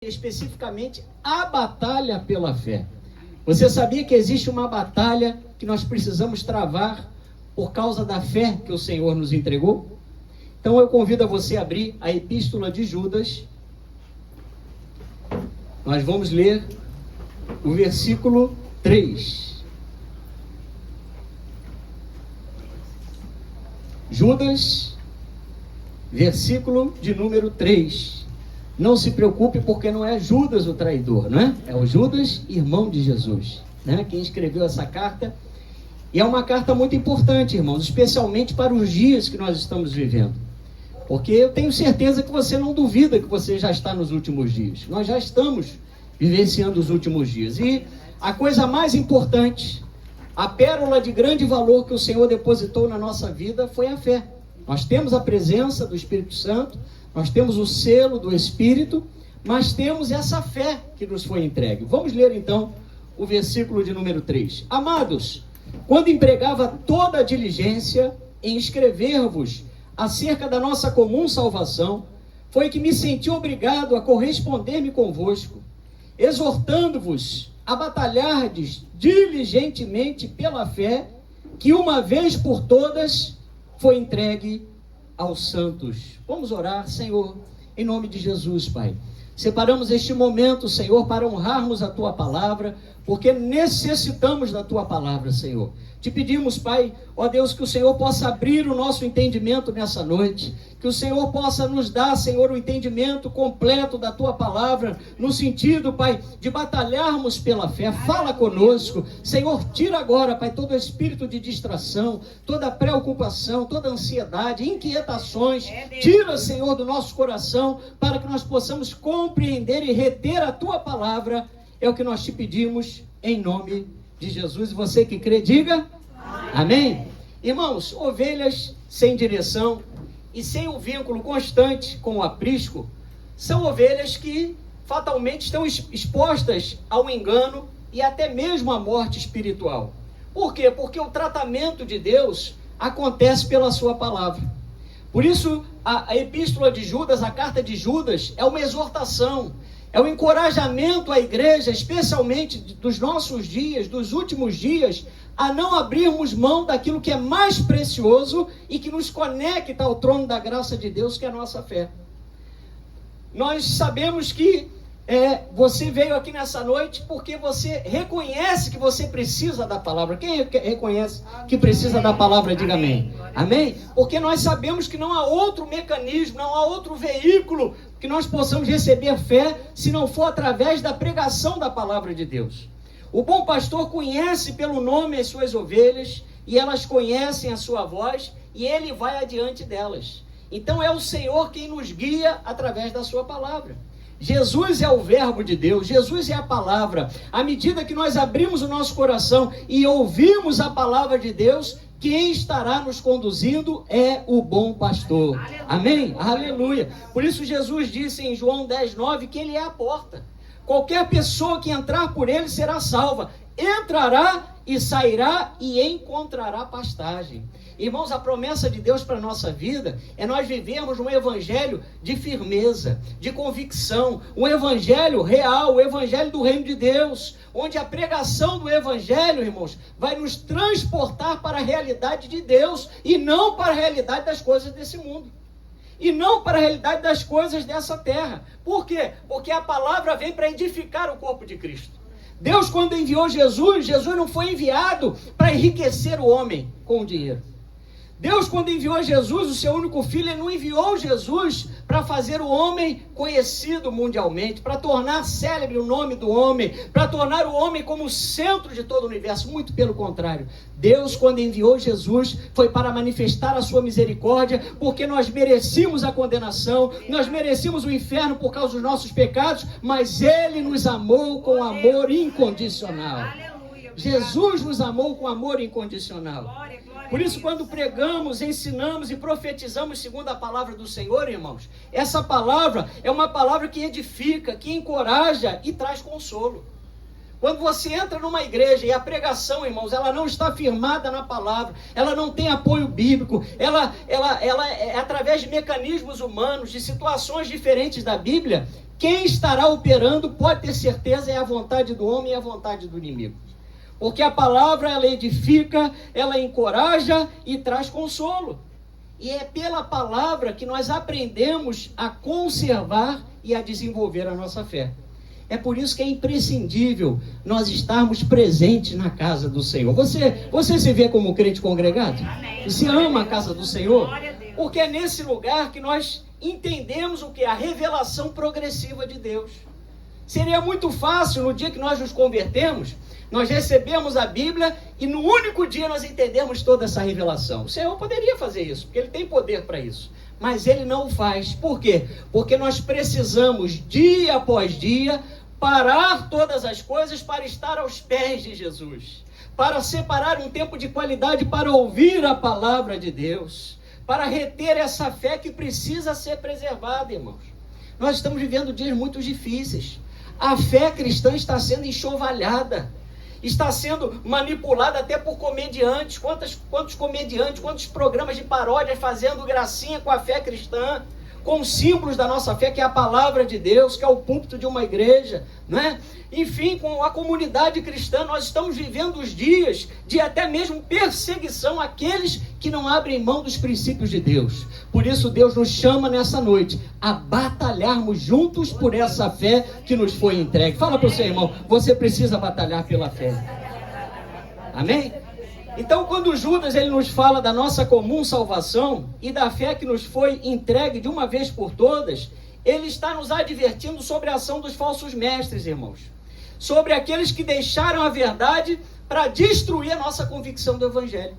especificamente a batalha pela fé. Você sabia que existe uma batalha que nós precisamos travar por causa da fé que o Senhor nos entregou? Então eu convido a você a abrir a Epístola de Judas. Nós vamos ler o versículo 3. Judas, versículo de número 3. Não se preocupe, porque não é Judas o traidor, não é? É o Judas, irmão de Jesus, né? Quem escreveu essa carta. E é uma carta muito importante, irmãos, especialmente para os dias que nós estamos vivendo. Porque eu tenho certeza que você não duvida que você já está nos últimos dias. Nós já estamos vivenciando os últimos dias. E a coisa mais importante, a pérola de grande valor que o Senhor depositou na nossa vida foi a fé. Nós temos a presença do Espírito Santo, nós temos o selo do Espírito, mas temos essa fé que nos foi entregue. Vamos ler então o versículo de número 3. Amados, quando empregava toda a diligência em escrever-vos acerca da nossa comum salvação, foi que me senti obrigado a corresponder-me convosco, exortando-vos a batalhardes diligentemente pela fé, que uma vez por todas foi entregue aos santos. Vamos orar, Senhor, em nome de Jesus, Pai. Separamos este momento, Senhor, para honrarmos a Tua palavra, porque necessitamos da Tua palavra, Senhor. Te pedimos, Pai, ó Deus, que o Senhor possa abrir o nosso entendimento nessa noite, que o Senhor possa nos dar, Senhor, o entendimento completo da Tua palavra, no sentido, Pai, de batalharmos pela fé. Fala conosco, Senhor, tira agora, Pai, todo espírito de distração, toda preocupação, toda ansiedade, inquietações, tira, Senhor, do nosso coração, para que nós possamos compreender e reter a Tua palavra. É o que nós te pedimos, em nome de Jesus. E você que crê, diga amém. Irmãos, ovelhas sem direção e sem um vínculo constante com o aprisco são ovelhas que fatalmente estão expostas ao engano e até mesmo à morte espiritual. Por quê? Porque o tratamento de Deus acontece pela sua palavra. Por isso a epístola de Judas, a carta de Judas, é uma exortação, é um encorajamento à igreja, especialmente dos nossos dias, dos últimos dias, a não abrirmos mão daquilo que é mais precioso e que nos conecta ao trono da graça de Deus, que é a nossa fé. Nós sabemos que você veio aqui nessa noite porque você reconhece que você precisa da palavra. Quem reconhece que precisa da palavra, diga amém. Amém? Porque nós sabemos que não há outro mecanismo, não há outro veículo que nós possamos receber fé, se não for através da pregação da palavra de Deus. O bom pastor conhece pelo nome as suas ovelhas, e elas conhecem a sua voz, e ele vai adiante delas. Então é o Senhor quem nos guia através da sua palavra. Jesus é o verbo de Deus, Jesus é a palavra. À medida que nós abrimos o nosso coração e ouvimos a palavra de Deus, quem estará nos conduzindo é o bom pastor. Aleluia. Amém? Aleluia. Por isso Jesus disse em João 10:9 que ele é a porta. Qualquer pessoa que entrar por ele será salva. Entrará e sairá e encontrará pastagem. Irmãos, a promessa de Deus para a nossa vida é nós vivermos um evangelho de firmeza, de convicção, um evangelho real, o evangelho do reino de Deus, onde a pregação do evangelho, irmãos, vai nos transportar para a realidade de Deus e não para a realidade das coisas desse mundo. E não para a realidade das coisas dessa terra. Por quê? Porque a palavra vem para edificar o corpo de Cristo. Deus, quando enviou Jesus, Jesus não foi enviado para enriquecer o homem com o dinheiro. Deus, quando enviou Jesus, o seu único filho, ele não enviou Jesus para fazer o homem conhecido mundialmente, para tornar célebre o nome do homem, para tornar o homem como o centro de todo o universo. Muito pelo contrário. Deus, quando enviou Jesus, foi para manifestar a sua misericórdia, porque nós merecíamos a condenação, nós merecíamos o inferno por causa dos nossos pecados, mas Ele nos amou com amor incondicional. Jesus nos amou com amor incondicional. Por isso, quando pregamos, ensinamos e profetizamos segundo a palavra do Senhor, irmãos, essa palavra é uma palavra que edifica, que encoraja e traz consolo. Quando você entra numa igreja e a pregação, irmãos, ela não está firmada na palavra, ela não tem apoio bíblico, ela é através de mecanismos humanos, de situações diferentes da Bíblia, quem estará operando, pode ter certeza, é a vontade do homem e a vontade do inimigo. Porque a palavra, ela edifica, ela encoraja e traz consolo. E é pela palavra que nós aprendemos a conservar e a desenvolver a nossa fé. É por isso que é imprescindível nós estarmos presentes na casa do Senhor. Você se vê como crente congregado? Você ama a casa do Senhor? Porque é nesse lugar que nós entendemos o que é a revelação progressiva de Deus. Seria muito fácil, no dia que nós nos convertemos, nós recebemos a Bíblia e no único dia nós entendemos toda essa revelação. O Senhor poderia fazer isso, porque Ele tem poder para isso. Mas Ele não o faz. Por quê? Porque nós precisamos, dia após dia, parar todas as coisas para estar aos pés de Jesus. Para separar um tempo de qualidade para ouvir a palavra de Deus. Para reter essa fé que precisa ser preservada, irmãos. Nós estamos vivendo dias muito difíceis. A fé cristã está sendo enxovalhada. Está sendo manipulada até por comediantes. Quantos comediantes, quantos programas de paródia fazendo gracinha com a fé cristã, com os símbolos da nossa fé, que é a palavra de Deus, que é o púlpito de uma igreja, né? Enfim, com a comunidade cristã, nós estamos vivendo os dias de até mesmo perseguição àqueles que não abrem mão dos princípios de Deus. Por isso Deus nos chama nessa noite a batalharmos juntos por essa fé que nos foi entregue. Fala para o seu irmão, você precisa batalhar pela fé. Amém? Então, quando Judas ele nos fala da nossa comum salvação e da fé que nos foi entregue de uma vez por todas, ele está nos advertindo sobre a ação dos falsos mestres, irmãos. Sobre aqueles que deixaram a verdade para destruir a nossa convicção do Evangelho.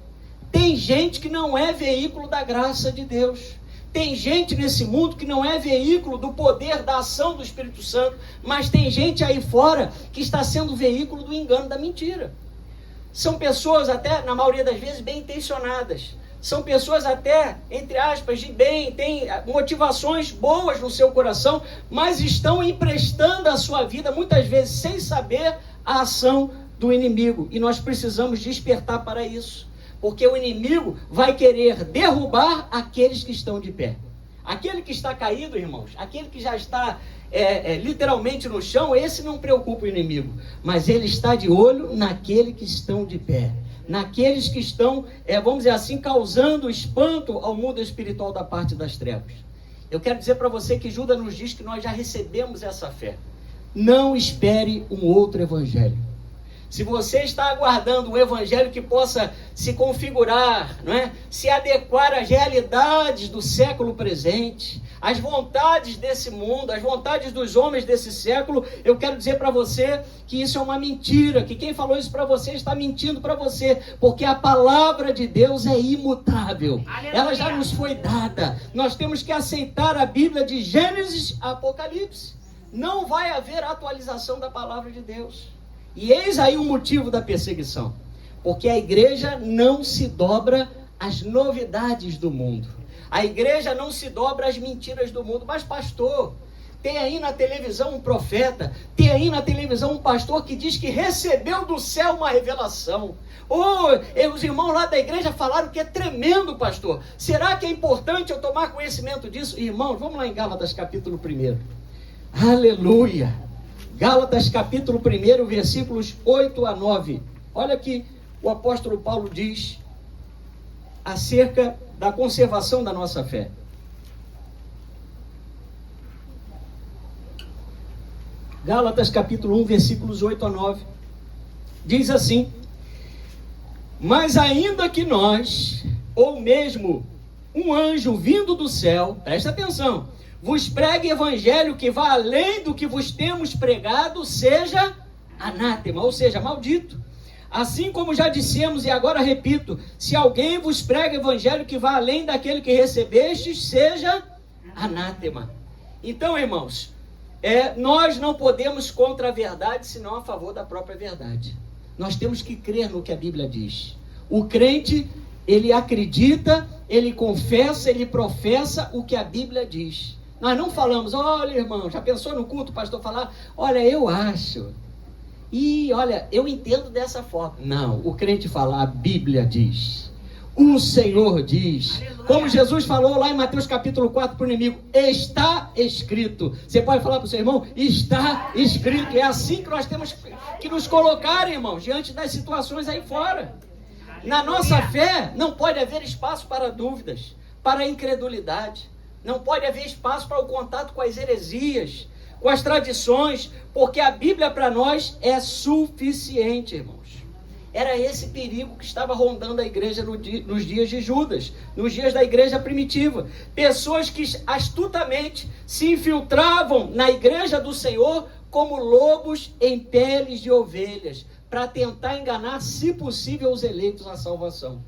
Tem gente que não é veículo da graça de Deus. Tem gente nesse mundo que não é veículo do poder da ação do Espírito Santo, mas tem gente aí fora que está sendo veículo do engano, da mentira. São pessoas até, na maioria das vezes, bem intencionadas. São pessoas até, entre aspas, de bem, têm motivações boas no seu coração, mas estão emprestando a sua vida, muitas vezes, sem saber a ação do inimigo. E nós precisamos despertar para isso. Porque o inimigo vai querer derrubar aqueles que estão de pé. Aquele que está caído, irmãos, aquele que já está literalmente no chão, esse não preocupa o inimigo. Mas ele está de olho naqueles que estão de pé. Naqueles que estão, vamos dizer assim, causando espanto ao mundo espiritual da parte das trevas. Eu quero dizer para você que Judas nos diz que nós já recebemos essa fé. Não espere um outro evangelho. Se você está aguardando um evangelho que possa se configurar, não é? Se adequar às realidades do século presente, às vontades desse mundo, às vontades dos homens desse século, eu quero dizer para você que isso é uma mentira, que quem falou isso para você está mentindo para você, porque a palavra de Deus é imutável. Aleluia. Ela já nos foi dada. Nós temos que aceitar a Bíblia de Gênesis a Apocalipse. Não vai haver atualização da palavra de Deus. E eis aí o motivo da perseguição. Porque a igreja não se dobra às novidades do mundo. A igreja não se dobra às mentiras do mundo. Mas pastor, tem aí na televisão um profeta, tem aí na televisão um pastor que diz que recebeu do céu uma revelação. Os irmãos lá da igreja falaram que é tremendo, pastor. Será que é importante eu tomar conhecimento disso? Irmãos, vamos lá em Gálatas capítulo 1. Aleluia! Gálatas capítulo 1, versículos 8 a 9. Olha que o apóstolo Paulo diz acerca da conservação da nossa fé. Gálatas capítulo 1, versículos 8 a 9. Diz assim: mas ainda que nós, ou mesmo um anjo vindo do céu, presta atenção, vos pregue evangelho que vá além do que vos temos pregado, seja anátema, ou seja, maldito. Assim como já dissemos e agora repito, se alguém vos prega evangelho que vá além daquele que recebestes, seja anátema. Então, irmãos, nós não podemos contra a verdade, senão a favor da própria verdade. Nós temos que crer no que a Bíblia diz. O crente, ele acredita, ele confessa, ele professa o que a Bíblia diz. Nós não falamos, olha irmão, já pensou no culto o pastor falar, olha, eu acho, e olha, eu entendo dessa forma. Não, o crente fala, a Bíblia diz. O Senhor diz. Como Jesus falou lá em Mateus capítulo 4 para o inimigo, está escrito. Você pode falar para o seu irmão, está escrito. É assim que nós temos que nos colocar, irmãos, diante das situações aí fora. Na nossa fé não pode haver espaço para dúvidas, para a incredulidade. Não pode haver espaço para o contato com as heresias, com as tradições, porque a Bíblia para nós é suficiente, irmãos. Era esse perigo que estava rondando a igreja nos dias de Judas, nos dias da igreja primitiva. Pessoas que astutamente se infiltravam na igreja do Senhor como lobos em peles de ovelhas, para tentar enganar, se possível, os eleitos à salvação.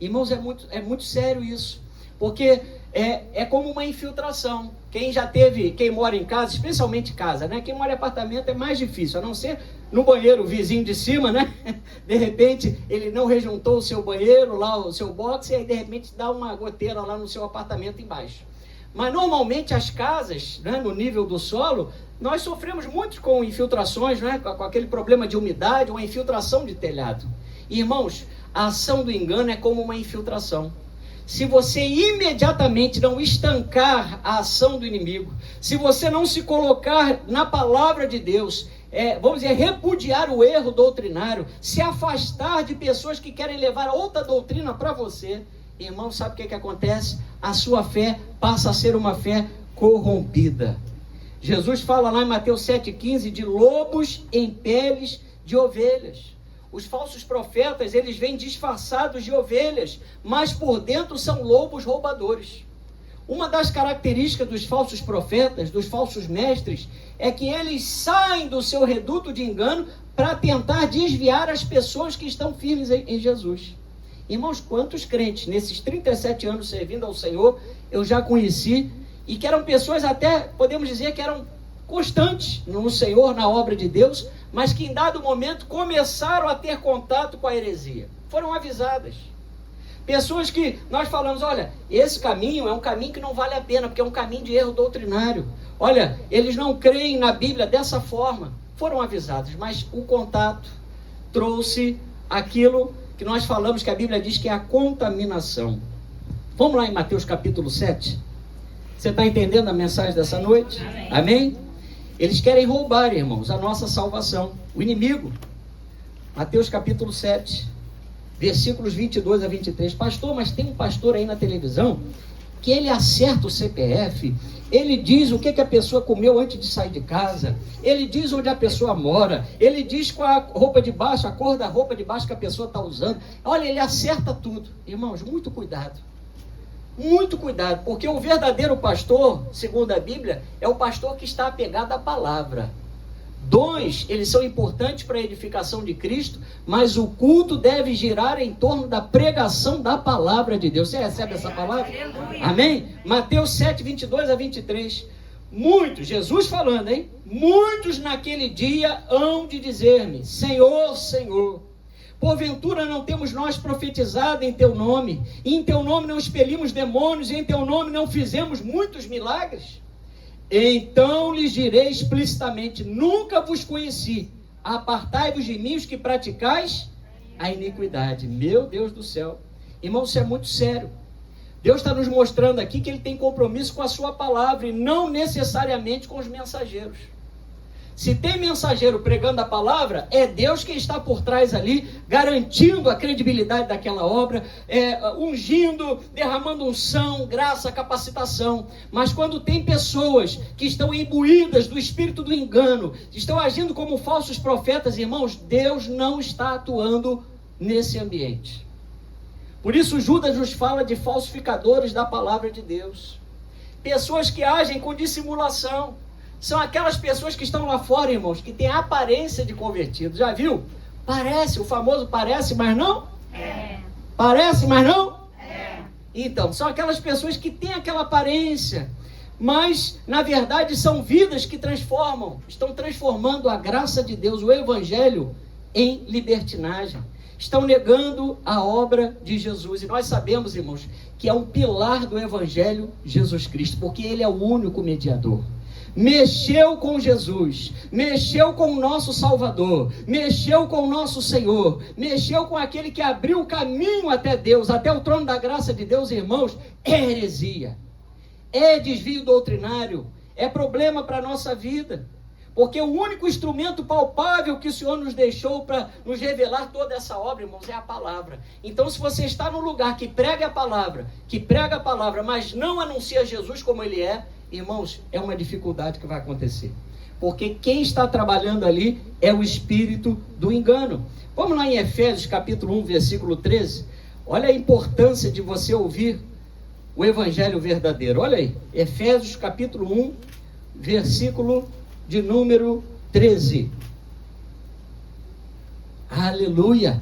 Irmãos, é muito sério isso, porque é como uma infiltração. Quem mora em casa, especialmente casa, né? Quem mora em apartamento é mais difícil, a não ser no banheiro, o vizinho de cima, né? De repente, ele não rejuntou o seu banheiro, lá o seu box, e aí de repente dá uma goteira lá no seu apartamento embaixo. Mas normalmente as casas, né, no nível do solo, nós sofremos muito com infiltrações, né, com aquele problema de umidade, uma infiltração de telhado. Irmãos, a ação do engano é como uma infiltração. Se você imediatamente não estancar a ação do inimigo, se você não se colocar na palavra de Deus, vamos dizer, repudiar o erro doutrinário, se afastar de pessoas que querem levar outra doutrina para você, irmão, sabe o que acontece? A sua fé passa a ser uma fé corrompida. Jesus fala lá em Mateus 7,15 de lobos em peles de ovelhas. Os falsos profetas, eles vêm disfarçados de ovelhas, mas por dentro são lobos roubadores. Uma das características dos falsos profetas, dos falsos mestres, é que eles saem do seu reduto de engano para tentar desviar as pessoas que estão firmes em Jesus. Irmãos, quantos crentes nesses 37 anos servindo ao Senhor eu já conheci, e que eram pessoas até, podemos dizer que eram constantes no Senhor, na obra de Deus, mas que em dado momento começaram a ter contato com a heresia. Foram avisadas. Pessoas que nós falamos, olha, esse caminho é um caminho que não vale a pena, porque é um caminho de erro doutrinário. Olha, eles não creem na Bíblia dessa forma. Foram avisados, mas o contato trouxe aquilo que nós falamos, que a Bíblia diz que é a contaminação. Vamos lá em Mateus capítulo 7. Você está entendendo a mensagem dessa noite? Amém? Eles querem roubar, irmãos, a nossa salvação. O inimigo. Mateus capítulo 7, versículos 22 a 23. Pastor, mas tem um pastor aí na televisão que ele acerta o CPF, ele diz o que a pessoa comeu antes de sair de casa, ele diz onde a pessoa mora, ele diz qual a roupa de baixo, a cor da roupa de baixo que a pessoa está usando. Olha, ele acerta tudo. Irmãos, muito cuidado. Muito cuidado, porque o verdadeiro pastor, segundo a Bíblia, é o pastor que está apegado à palavra. Dons, eles são importantes para a edificação de Cristo, mas o culto deve girar em torno da pregação da palavra de Deus. Você recebe essa palavra? Amém? Mateus 7, 22 a 23. Muitos, Jesus falando, hein? Muitos naquele dia hão de dizer-me, Senhor, Senhor, porventura não temos nós profetizado em teu nome, e em teu nome não expelimos demônios, e em teu nome não fizemos muitos milagres? Então lhes direi explicitamente, nunca vos conheci, apartai-vos de mim os que praticais a iniquidade. Meu Deus do céu, irmão, isso é muito sério. Deus está nos mostrando aqui que ele tem compromisso com a sua palavra, e não necessariamente com os mensageiros. Se tem mensageiro pregando a palavra, é Deus quem está por trás ali, garantindo a credibilidade daquela obra, ungindo, derramando unção, graça, capacitação. Mas quando tem pessoas que estão imbuídas do espírito do engano, estão agindo como falsos profetas, irmãos, Deus não está atuando nesse ambiente. Por isso Judas nos fala de falsificadores da palavra de Deus. Pessoas que agem com dissimulação. São aquelas pessoas que estão lá fora, irmãos, que têm a aparência de convertidos. Já viu? Parece, o famoso parece, mas não? Parece, mas não? Então, são aquelas pessoas que têm aquela aparência, mas, na verdade, são vidas que transformam, estão transformando a graça de Deus, o Evangelho, em libertinagem. Estão negando a obra de Jesus. E nós sabemos, irmãos, que é um pilar do Evangelho Jesus Cristo, porque Ele é o único mediador. mexeu com Jesus, mexeu com o nosso Salvador, mexeu com o nosso Senhor, mexeu com aquele que abriu o caminho até Deus, até o trono da graça de Deus, irmãos, é heresia, é desvio doutrinário, é problema para a nossa vida. Porque o único instrumento palpável que o Senhor nos deixou para nos revelar toda essa obra, irmãos, é a palavra. Então, se você está no lugar que prega a palavra, mas não anuncia Jesus como ele é, irmãos, é uma dificuldade que vai acontecer. Porque quem está trabalhando ali é o espírito do engano. Vamos lá em Efésios capítulo 1, versículo 13. Olha a importância de você ouvir o evangelho verdadeiro. Olha aí, Efésios capítulo 1, versículo de número 13. Aleluia!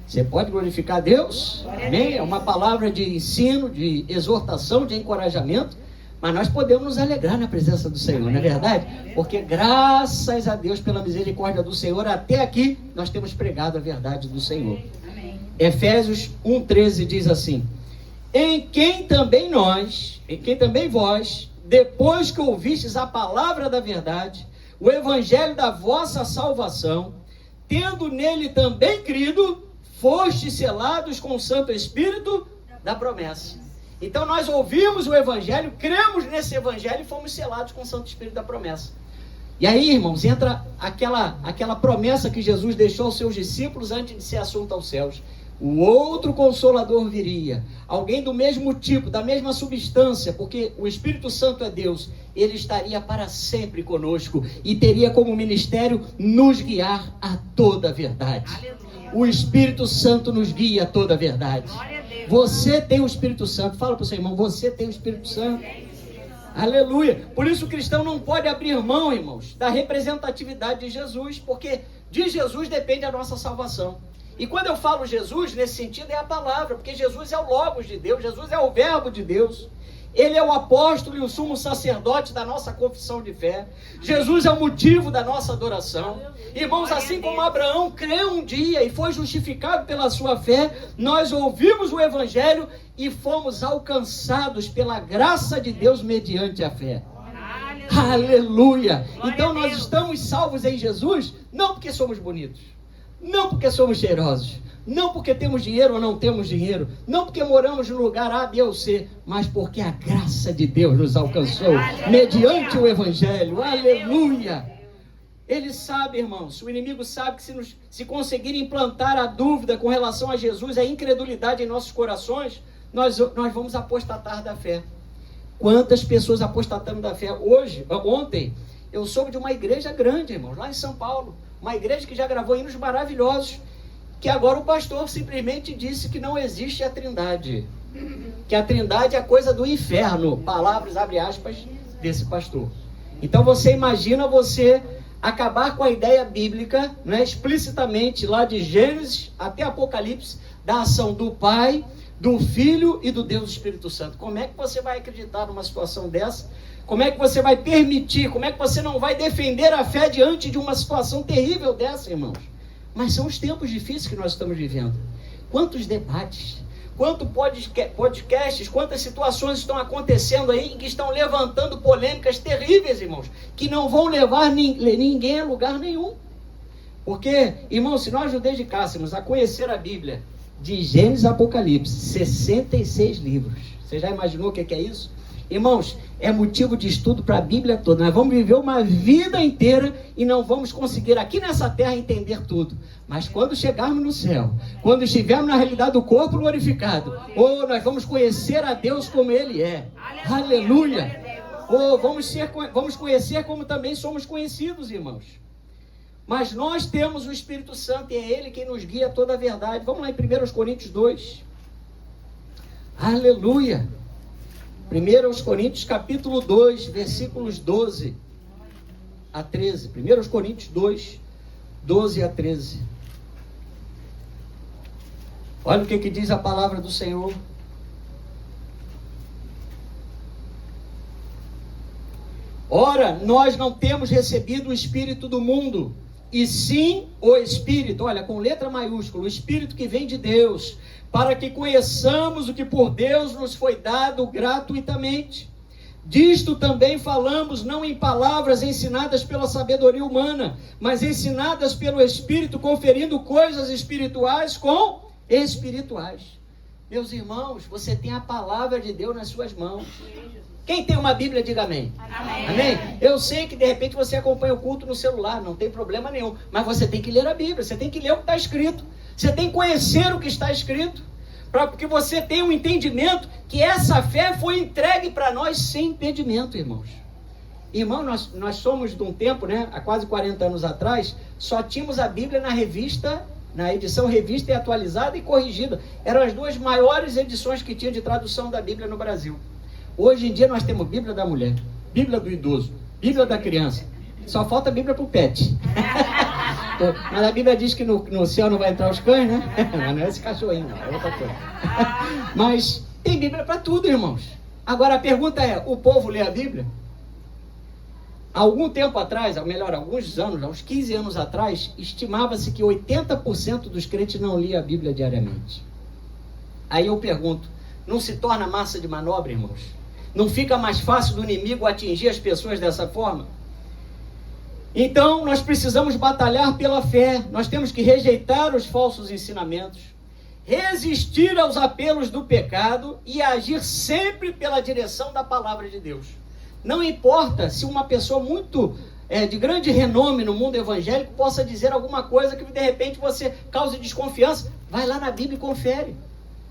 Você pode glorificar a Deus? Amém? É uma palavra de ensino, de exortação, de encorajamento, mas nós podemos nos alegrar na presença do Senhor, não é verdade? Porque graças a Deus, pela misericórdia do Senhor, até aqui nós temos pregado a verdade do Senhor. Efésios 1,13 diz assim: em quem também vós, depois que ouvistes a palavra da verdade, o evangelho da vossa salvação, tendo nele também crido, fostes selados com o Santo Espírito da promessa. Então nós ouvimos o evangelho, cremos nesse evangelho e fomos selados com o Santo Espírito da promessa. E aí, irmãos, entra aquela promessa que Jesus deixou aos seus discípulos antes de ser assunto aos céus. O outro Consolador viria, alguém do mesmo tipo, da mesma substância, porque o Espírito Santo é Deus, ele estaria para sempre conosco e teria como ministério nos guiar a toda a verdade. Aleluia. O Espírito Santo nos guia a toda a verdade. Você tem o Espírito Santo, fala para o seu irmão, você tem o Espírito Santo. Aleluia. Por isso o cristão não pode abrir mão, irmãos, da representatividade de Jesus, porque de Jesus depende a nossa salvação. E quando eu falo Jesus, nesse sentido, é a palavra, porque Jesus é o Logos de Deus, Jesus é o Verbo de Deus, ele é o apóstolo e o sumo sacerdote da nossa confissão de fé, Jesus é o motivo da nossa adoração. Irmãos, assim como Abraão creu um dia e foi justificado pela sua fé, nós ouvimos o evangelho e fomos alcançados pela graça de Deus mediante a fé. Aleluia! Então nós estamos salvos em Jesus, não porque somos bonitos, não porque somos cheirosos, não porque temos dinheiro ou não temos dinheiro, não porque moramos no lugar A, B ou C, mas porque a graça de Deus nos alcançou mediante o evangelho. Aleluia! Ele sabe, irmãos, o inimigo sabe que se conseguir implantar a dúvida com relação a Jesus, a incredulidade em nossos corações, nós vamos apostatar da fé. Quantas pessoas apostatando da fé? Ontem, eu soube de uma igreja grande, irmãos, lá em São Paulo, uma igreja que já gravou hinos maravilhosos, que agora o pastor simplesmente disse que não existe a Trindade, que a Trindade é coisa do inferno, palavras, abre aspas, desse pastor. Então você imagina você acabar com a ideia bíblica, né, explicitamente lá de Gênesis até Apocalipse, da ação do Pai, do Filho e do Deus Espírito Santo. Como é que você vai acreditar numa situação dessa? Como é que você vai permitir? Como é que você não vai defender a fé diante de uma situação terrível dessa, irmãos? Mas são os tempos difíceis que nós estamos vivendo. Quantos debates, quantos podcasts, quantas situações estão acontecendo aí que estão levantando polêmicas terríveis, irmãos, que não vão levar ninguém a lugar nenhum. Porque, irmãos, se nós nos dedicássemos a conhecer a Bíblia, de Gênesis a Apocalipse, 66 livros. Você já imaginou o que é isso? Irmãos, é motivo de estudo para a Bíblia toda. Nós vamos viver uma vida inteira e não vamos conseguir aqui nessa terra entender tudo. Mas quando chegarmos no céu, quando estivermos na realidade do corpo glorificado, nós vamos conhecer a Deus como Ele é. Aleluia! Vamos conhecer como também somos conhecidos, irmãos. Mas nós temos o Espírito Santo e é Ele quem nos guia a toda a verdade. Vamos lá em 1 Coríntios 2. Aleluia! 1 Coríntios capítulo 2, versículos 12 a 13. 1 Coríntios 2, 12 a 13. Olha o que diz a palavra do Senhor. Ora, nós não temos recebido o Espírito do mundo, e sim o Espírito, olha, com letra maiúscula, o Espírito que vem de Deus, para que conheçamos o que por Deus nos foi dado gratuitamente. Disto também falamos, não em palavras ensinadas pela sabedoria humana, mas ensinadas pelo Espírito, conferindo coisas espirituais com espirituais. Meus irmãos, você tem a palavra de Deus nas suas mãos. Quem tem uma Bíblia, diga amém. Amém. Amém? Eu sei que de repente você acompanha o culto no celular, não tem problema nenhum, mas você tem que ler a Bíblia, você tem que ler o que está escrito, você tem que conhecer o que está escrito, porque você tem um entendimento que essa fé foi entregue para nós sem impedimento, irmãos. Irmão, nós somos de um tempo, né, há quase 40 anos atrás, só tínhamos a Bíblia na revista, na edição revista e atualizada e corrigida. Eram as duas maiores edições que tinha de tradução da Bíblia no Brasil. Hoje em dia nós temos Bíblia da mulher, Bíblia do idoso, Bíblia da criança. Só falta a Bíblia para o pet. Mas a Bíblia diz que no céu não vai entrar os cães, né? Mas não é esse cachorrinho, não, é outra coisa. Mas tem Bíblia para tudo, irmãos. Agora a pergunta é, o povo lê a Bíblia? Há algum tempo atrás, ou melhor, alguns anos, uns 15 anos atrás, estimava-se que 80% dos crentes não liam a Bíblia diariamente. Aí eu pergunto, não se torna massa de manobra, irmãos? Não fica mais fácil do inimigo atingir as pessoas dessa forma? Então, nós precisamos batalhar pela fé, nós temos que rejeitar os falsos ensinamentos, resistir aos apelos do pecado e agir sempre pela direção da palavra de Deus. Não importa se uma pessoa muito de grande renome no mundo evangélico possa dizer alguma coisa que de repente você cause desconfiança, vai lá na Bíblia e confere,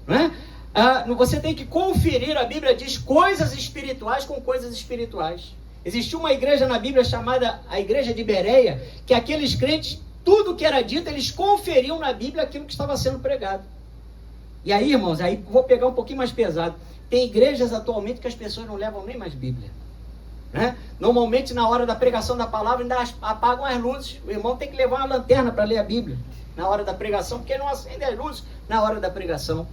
não é? Você tem que conferir, a Bíblia diz, coisas espirituais com coisas espirituais. Existiu uma igreja na Bíblia chamada a Igreja de Bereia, que aqueles crentes, tudo que era dito, eles conferiam na Bíblia aquilo que estava sendo pregado. E aí, irmãos, aí vou pegar um pouquinho mais pesado. Tem igrejas atualmente que as pessoas não levam nem mais Bíblia, né? Normalmente na hora da pregação da palavra ainda apagam as luzes. O irmão tem que levar uma lanterna para ler a Bíblia na hora da pregação, porque não acende as luzes na hora da pregação.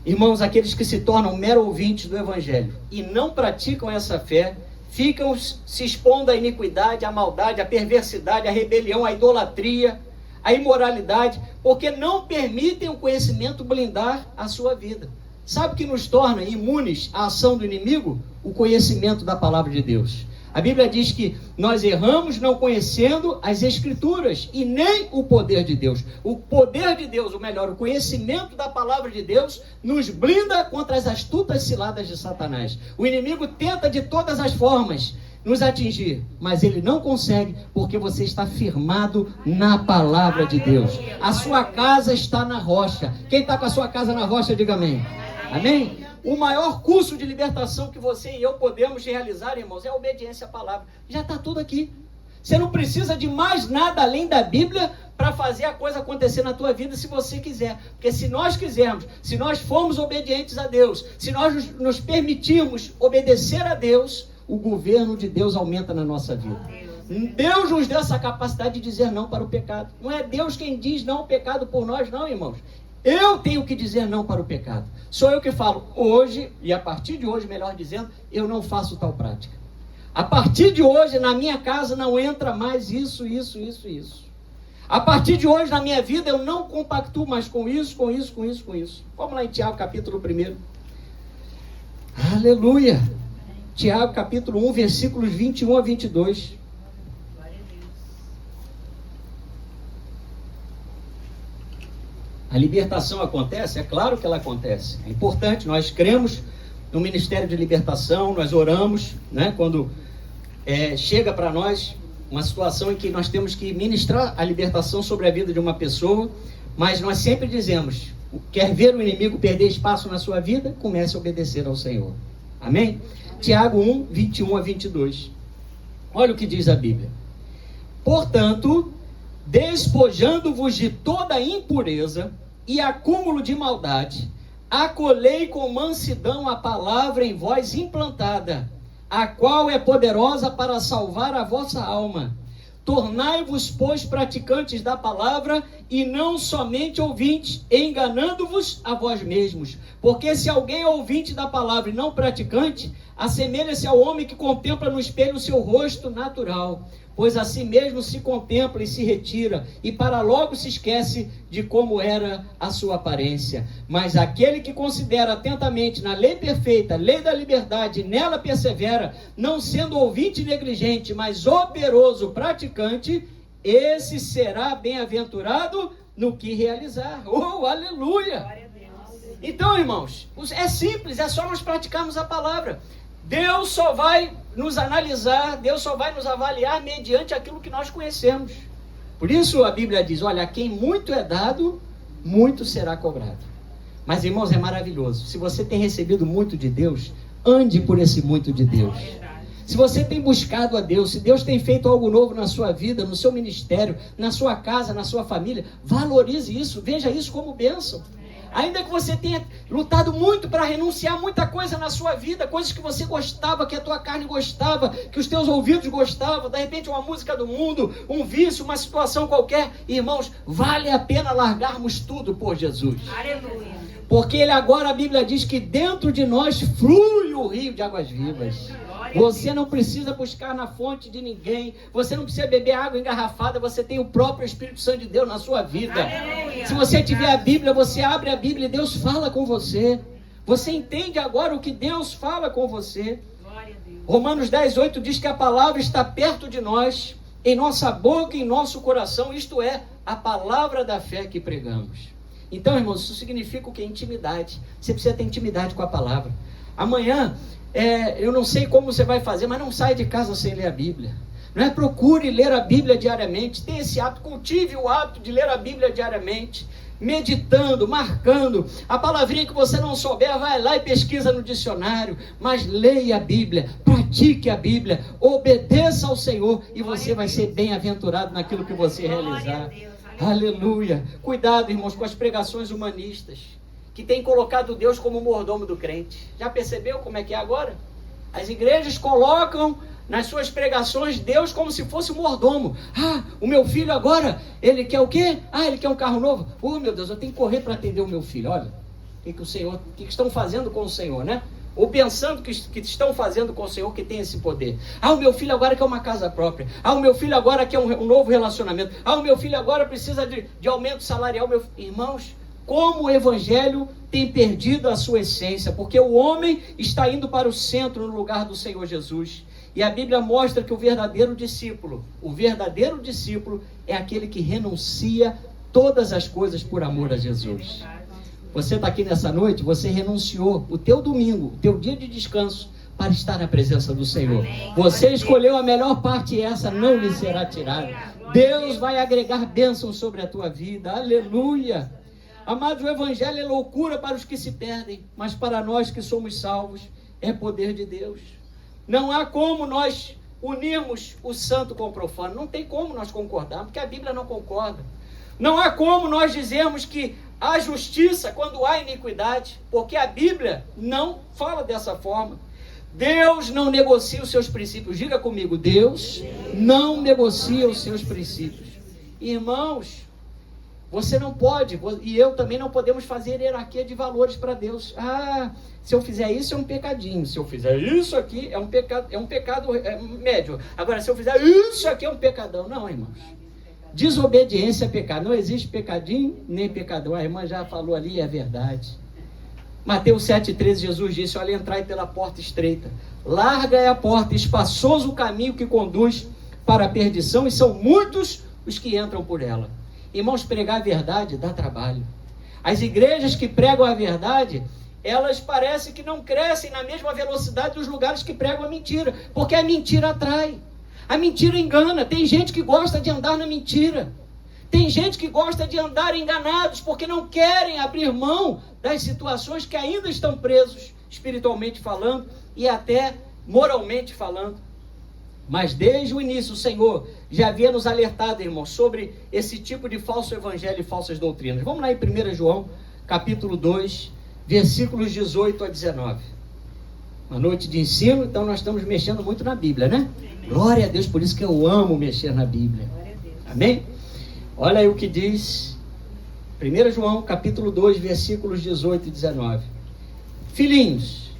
Irmãos, aqueles que se tornam mero ouvintes do Evangelho e não praticam essa fé, ficam se expondo à iniquidade, à maldade, à perversidade, à rebelião, à idolatria, à imoralidade, porque não permitem o conhecimento blindar a sua vida. Sabe o que nos torna imunes à ação do inimigo? O conhecimento da palavra de Deus. A Bíblia diz que nós erramos não conhecendo as Escrituras e nem o poder de Deus. O poder de Deus, ou melhor, o conhecimento da palavra de Deus, nos blinda contra as astutas ciladas de Satanás. O inimigo tenta de todas as formas nos atingir, mas ele não consegue, porque você está firmado na palavra de Deus. A sua casa está na rocha. Quem está com a sua casa na rocha, diga amém. Amém? O maior curso de libertação que você e eu podemos realizar, irmãos, é a obediência à palavra. Já está tudo aqui. Você não precisa de mais nada além da Bíblia para fazer a coisa acontecer na tua vida, se você quiser. Porque se nós quisermos, se nós formos obedientes a Deus, se nós nos permitirmos obedecer a Deus, o governo de Deus aumenta na nossa vida. Deus nos deu essa capacidade de dizer não para o pecado. Não é Deus quem diz não ao pecado por nós, não, irmãos. Eu tenho que dizer não para o pecado. Sou eu que falo hoje, e a partir de hoje, melhor dizendo, eu não faço tal prática. A partir de hoje, na minha casa não entra mais isso. A partir de hoje, na minha vida, eu não compactuo mais com isso. Vamos lá em Tiago, capítulo 1. Aleluia! Tiago, capítulo 1, versículos 21 a 22. A libertação acontece? É claro que ela acontece. É importante, nós cremos no ministério de libertação, nós oramos, né? Quando chega para nós uma situação em que nós temos que ministrar a libertação sobre a vida de uma pessoa, mas nós sempre dizemos, quer ver o inimigo perder espaço na sua vida? Comece a obedecer ao Senhor. Amém? Tiago 1, 21 a 22. Olha o que diz a Bíblia. Portanto, despojando-vos de toda impureza e acúmulo de maldade, acolhei com mansidão a palavra em vós implantada, a qual é poderosa para salvar a vossa alma. Tornai-vos, pois, praticantes da palavra e não somente ouvintes, enganando-vos a vós mesmos. Porque se alguém é ouvinte da palavra e não praticante, assemelha-se ao homem que contempla no espelho o seu rosto natural. pois a si mesmo se contempla e se retira, e para logo se esquece de como era a sua aparência. Mas aquele que considera atentamente na lei perfeita, lei da liberdade, e nela persevera, não sendo ouvinte negligente, mas operoso praticante, esse será bem-aventurado no que realizar. Oh, aleluia! Então, irmãos, é simples, é só nós praticarmos a palavra. Deus só vai nos analisar, Deus só vai nos avaliar mediante aquilo que nós conhecemos. Por isso a Bíblia diz, olha, a quem muito é dado, muito será cobrado. Mas, irmãos, é maravilhoso. Se você tem recebido muito de Deus, ande por esse muito de Deus. Se você tem buscado a Deus, se Deus tem feito algo novo na sua vida, no seu ministério, na sua casa, na sua família, valorize isso, veja isso como bênção. Ainda que você tenha lutado muito para renunciar muita coisa na sua vida, coisas que você gostava, que a tua carne gostava, que os teus ouvidos gostavam, de repente uma música do mundo, um vício, uma situação qualquer, irmãos, vale a pena largarmos tudo por Jesus. Aleluia. Porque ele agora, a Bíblia diz que dentro de nós flui o rio de águas vivas. Você não precisa buscar na fonte de ninguém. Você não precisa beber água engarrafada. Você tem o próprio Espírito Santo de Deus na sua vida. Aleluia. Se você tiver a Bíblia, você abre a Bíblia e Deus fala com você. Você entende agora o que Deus fala com você. Romanos 10:8 diz que a palavra está perto de nós, em nossa boca e em nosso coração. Isto é, a palavra da fé que pregamos. Então, irmãos, isso significa o que? Intimidade. Você precisa ter intimidade com a palavra. Amanhã, eu não sei como você vai fazer, mas não saia de casa sem ler a Bíblia. Não é? Procure ler a Bíblia diariamente. Tenha esse hábito, cultive o hábito de ler a Bíblia diariamente. Meditando, marcando. A palavrinha que você não souber, vai lá e pesquisa no dicionário. Mas leia a Bíblia, pratique a Bíblia, obedeça ao Senhor e você vai ser bem-aventurado naquilo que você realizar. Aleluia. Cuidado, irmãos, com as pregações humanistas, que tem colocado Deus como mordomo do crente. Já percebeu como é que é agora? As igrejas colocam nas suas pregações Deus como se fosse um mordomo. Ah, o meu filho agora, ele quer o quê? Ah, ele quer um carro novo? Oh, meu Deus, eu tenho que correr para atender o meu filho. Olha, o que estão fazendo com o Senhor, né? Ou pensando que estão fazendo com o Senhor, que tem esse poder. Ah, o meu filho agora quer uma casa própria. Ah, o meu filho agora quer um novo relacionamento. Ah, o meu filho agora precisa de aumento salarial. Irmãos, como o Evangelho tem perdido a sua essência, porque o homem está indo para o centro no lugar do Senhor Jesus. E a Bíblia mostra que o verdadeiro discípulo é aquele que renuncia todas as coisas por amor a Jesus. Você está aqui nessa noite, você renunciou o teu domingo, o teu dia de descanso, para estar na presença do Senhor. Você escolheu a melhor parte e essa não lhe será tirada. Deus vai agregar bênçãos sobre a tua vida. Aleluia! Amados, o Evangelho é loucura para os que se perdem, mas para nós que somos salvos, é poder de Deus. Não há como nós unirmos o santo com o profano. Não tem como nós concordarmos, porque a Bíblia não concorda. Não há como nós dizermos que há justiça quando há iniquidade, porque a Bíblia não fala dessa forma. Deus não negocia os seus princípios. Diga comigo, Deus não negocia os seus princípios. Irmãos, você não pode, e eu também não podemos fazer hierarquia de valores para Deus. Ah, se eu fizer isso é um pecadinho, se eu fizer isso aqui é um pecado médio. Agora, se eu fizer isso aqui é um pecadão. Não, irmãos. Desobediência é pecado. Não existe pecadinho nem pecadão. A irmã já falou ali, é verdade. Mateus 7,13, Jesus disse, olha, entrai pela porta estreita. Larga é a porta, espaçoso o caminho que conduz para a perdição, e são muitos os que entram por ela. Irmãos, pregar a verdade dá trabalho. As igrejas que pregam a verdade, elas parecem que não crescem na mesma velocidade dos lugares que pregam a mentira, porque a mentira atrai. A mentira engana. Tem gente que gosta de andar na mentira. Tem gente que gosta de andar enganados porque não querem abrir mão das situações que ainda estão presos, espiritualmente falando e até moralmente falando. Mas desde o início o Senhor já havia nos alertado, irmãos, sobre esse tipo de falso evangelho e falsas doutrinas. Vamos lá em 1 João, capítulo 2, versículos 18 a 19. Uma noite de ensino, então nós estamos mexendo muito na Bíblia, né? Glória a Deus, por isso que eu amo mexer na Bíblia. Amém? Olha aí o que diz 1 João, capítulo 2, versículos 18 e 19. Filhinhos,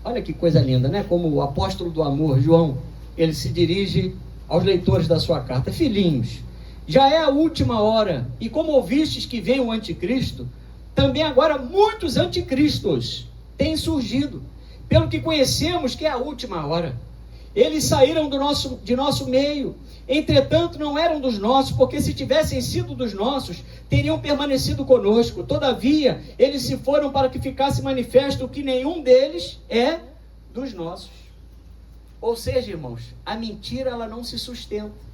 olha que coisa linda, né? Como o apóstolo do amor, João, ele se dirige aos leitores da sua carta: filhinhos, já é a última hora, e como ouvistes que vem o anticristo, também agora muitos anticristos têm surgido, pelo que conhecemos que é a última hora. Eles saíram de nosso meio, entretanto não eram dos nossos, porque se tivessem sido dos nossos, teriam permanecido conosco. Todavia, eles se foram para que ficasse manifesto que nenhum deles é dos nossos. Ou seja, irmãos, a mentira ela não se sustenta.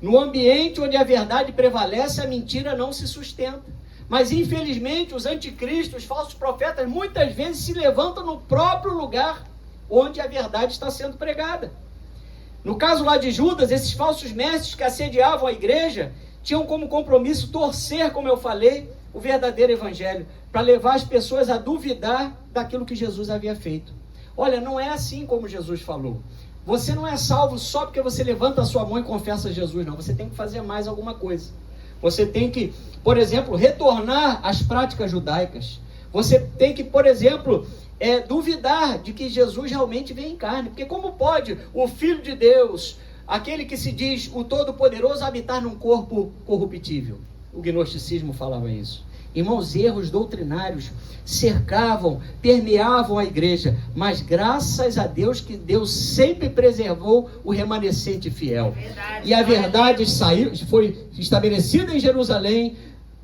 No ambiente onde a verdade prevalece, a mentira não se sustenta. Mas infelizmente os anticristos, os falsos profetas, muitas vezes se levantam no próprio lugar onde a verdade está sendo pregada. No caso lá de Judas, esses falsos mestres que assediavam a igreja tinham como compromisso torcer, como eu falei, o verdadeiro evangelho, para levar as pessoas a duvidar daquilo que Jesus havia feito. Olha, não é assim como Jesus falou. Você não é salvo só porque você levanta a sua mão e confessa Jesus, não. Você tem que fazer mais alguma coisa. Você tem que, por exemplo, retornar às práticas judaicas. Você tem que, por exemplo, duvidar de que Jesus realmente vem em carne. Porque como pode o Filho de Deus, aquele que se diz o Todo-Poderoso, habitar num corpo corruptível? O gnosticismo falava isso. Irmãos, erros doutrinários cercavam, permeavam a igreja, mas graças a Deus que Deus sempre preservou o remanescente fiel. E a verdade foi estabelecida em Jerusalém,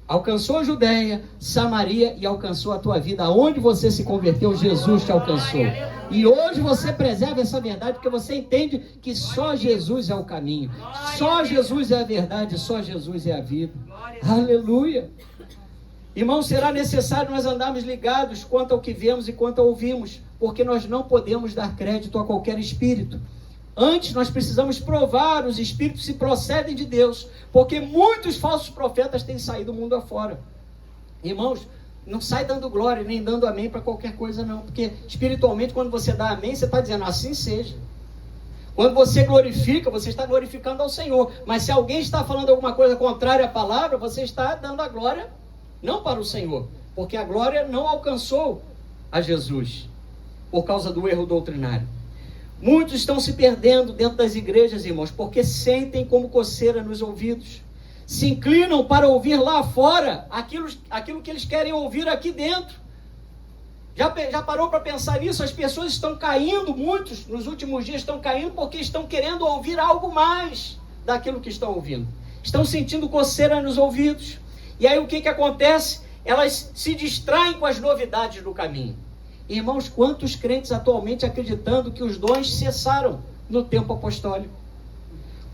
alcançou a Judéia, Samaria e alcançou a tua vida. Aonde você se converteu, Jesus te alcançou. E hoje você preserva essa verdade porque você entende que só Jesus é o caminho, só Jesus é a verdade, só Jesus é a vida. Aleluia! Irmãos, será necessário nós andarmos ligados quanto ao que vemos e quanto ao ouvimos, porque nós não podemos dar crédito a qualquer espírito. Antes, nós precisamos provar os espíritos se procedem de Deus, porque muitos falsos profetas têm saído do mundo afora. Irmãos, não sai dando glória, nem dando amém para qualquer coisa não, porque espiritualmente, quando você dá amém, você está dizendo assim seja. Quando você glorifica, você está glorificando ao Senhor, mas se alguém está falando alguma coisa contrária à palavra, você está dando a glória não para o Senhor, porque a glória não alcançou a Jesus, por causa do erro doutrinário. Muitos estão se perdendo dentro das igrejas, irmãos, porque sentem como coceira nos ouvidos. Se inclinam para ouvir lá fora aquilo que eles querem ouvir aqui dentro. Já parou para pensar nisso? As pessoas estão caindo, muitos nos últimos dias estão caindo porque estão querendo ouvir algo mais daquilo que estão ouvindo. Estão sentindo coceira nos ouvidos. E aí o que acontece? Elas se distraem com as novidades do caminho. Irmãos, quantos crentes atualmente acreditando que os dons cessaram no tempo apostólico?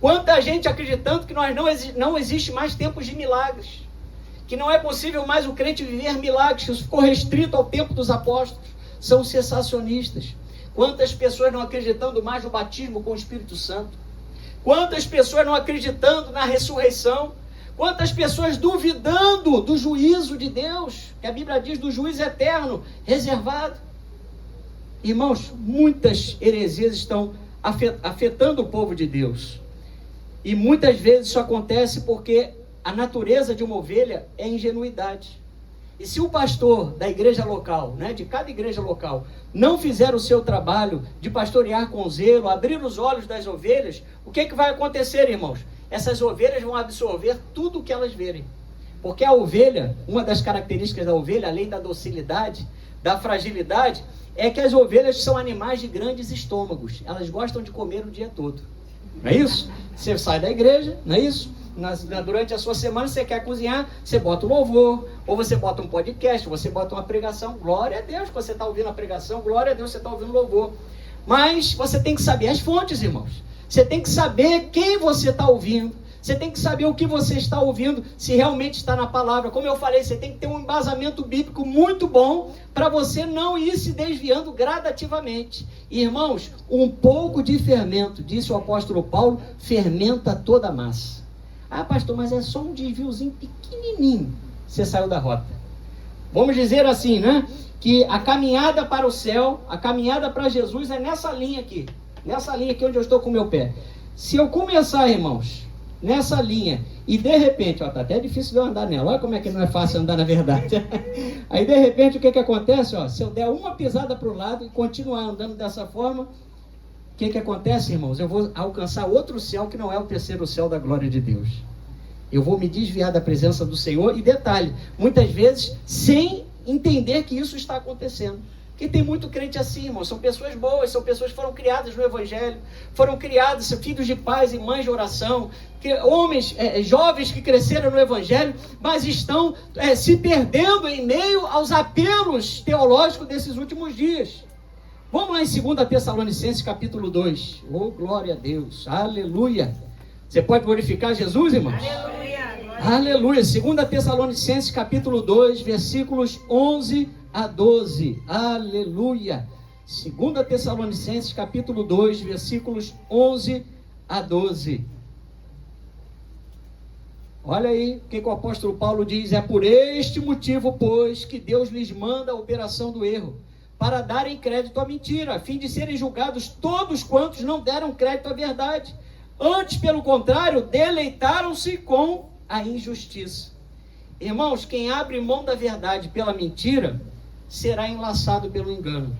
Quanta gente acreditando que não existe mais tempos de milagres, que não é possível mais o crente viver milagres, que isso ficou restrito ao tempo dos apóstolos. São cessacionistas. Quantas pessoas não acreditando mais no batismo com o Espírito Santo? Quantas pessoas não acreditando na ressurreição? Quantas pessoas duvidando do juízo de Deus, que a Bíblia diz do juízo eterno, reservado. Irmãos, muitas heresias estão afetando o povo de Deus. E muitas vezes isso acontece porque a natureza de uma ovelha é ingenuidade. E se o pastor da igreja local, de cada igreja local, não fizer o seu trabalho de pastorear com zelo, abrir os olhos das ovelhas, o que vai acontecer, irmãos? Essas ovelhas vão absorver tudo o que elas verem. Porque a ovelha, uma das características da ovelha, além da docilidade, da fragilidade, é que as ovelhas são animais de grandes estômagos. Elas gostam de comer o dia todo. Não é isso? Você sai da igreja, não é isso? Durante a sua semana você quer cozinhar, você bota um louvor, ou você bota um podcast, você bota uma pregação. Glória a Deus que você está ouvindo a pregação, glória a Deus que você está ouvindo o louvor. Mas você tem que saber as fontes, irmãos. Você tem que saber quem você está ouvindo. Você tem que saber o que você está ouvindo, se realmente está na palavra. Como eu falei, você tem que ter um embasamento bíblico muito bom para você não ir se desviando gradativamente. Irmãos, um pouco de fermento, disse o apóstolo Paulo, fermenta toda a massa. Ah, pastor, mas é só um desviozinho pequenininho. Você saiu da rota. Vamos dizer assim, que a caminhada para o céu, a caminhada para Jesus é nessa linha aqui. Nessa linha aqui onde eu estou com o meu pé. Se eu começar, irmãos, nessa linha, e de repente, tá até difícil de eu andar nela, olha como é que não é fácil andar na verdade. Aí de repente o que acontece? Se eu der uma pisada para o lado e continuar andando dessa forma, que acontece, irmãos? Eu vou alcançar outro céu que não é o terceiro céu da glória de Deus. Eu vou me desviar da presença do Senhor, e detalhe, muitas vezes sem entender que isso está acontecendo. Porque tem muito crente assim, irmão. São pessoas boas, são pessoas que foram criadas no Evangelho, foram criados, filhos de pais e mães de oração, homens, jovens que cresceram no Evangelho, mas estão se perdendo em meio aos apelos teológicos desses últimos dias. Vamos lá em 2 Tessalonicenses capítulo 2. Oh, glória a Deus, aleluia. Você pode glorificar Jesus, irmãos? Aleluia. Aleluia. 2 Tessalonicenses capítulo 2, versículos 11 a 12. Aleluia. 2 Tessalonicenses capítulo 2, versículos 11 a 12. Olha aí o que o apóstolo Paulo diz: é por este motivo, pois, que Deus lhes manda a operação do erro, para darem crédito à mentira, a fim de serem julgados todos quantos não deram crédito à verdade. Antes, pelo contrário, deleitaram-se com a injustiça. Irmãos, quem abre mão da verdade pela mentira, será enlaçado pelo engano.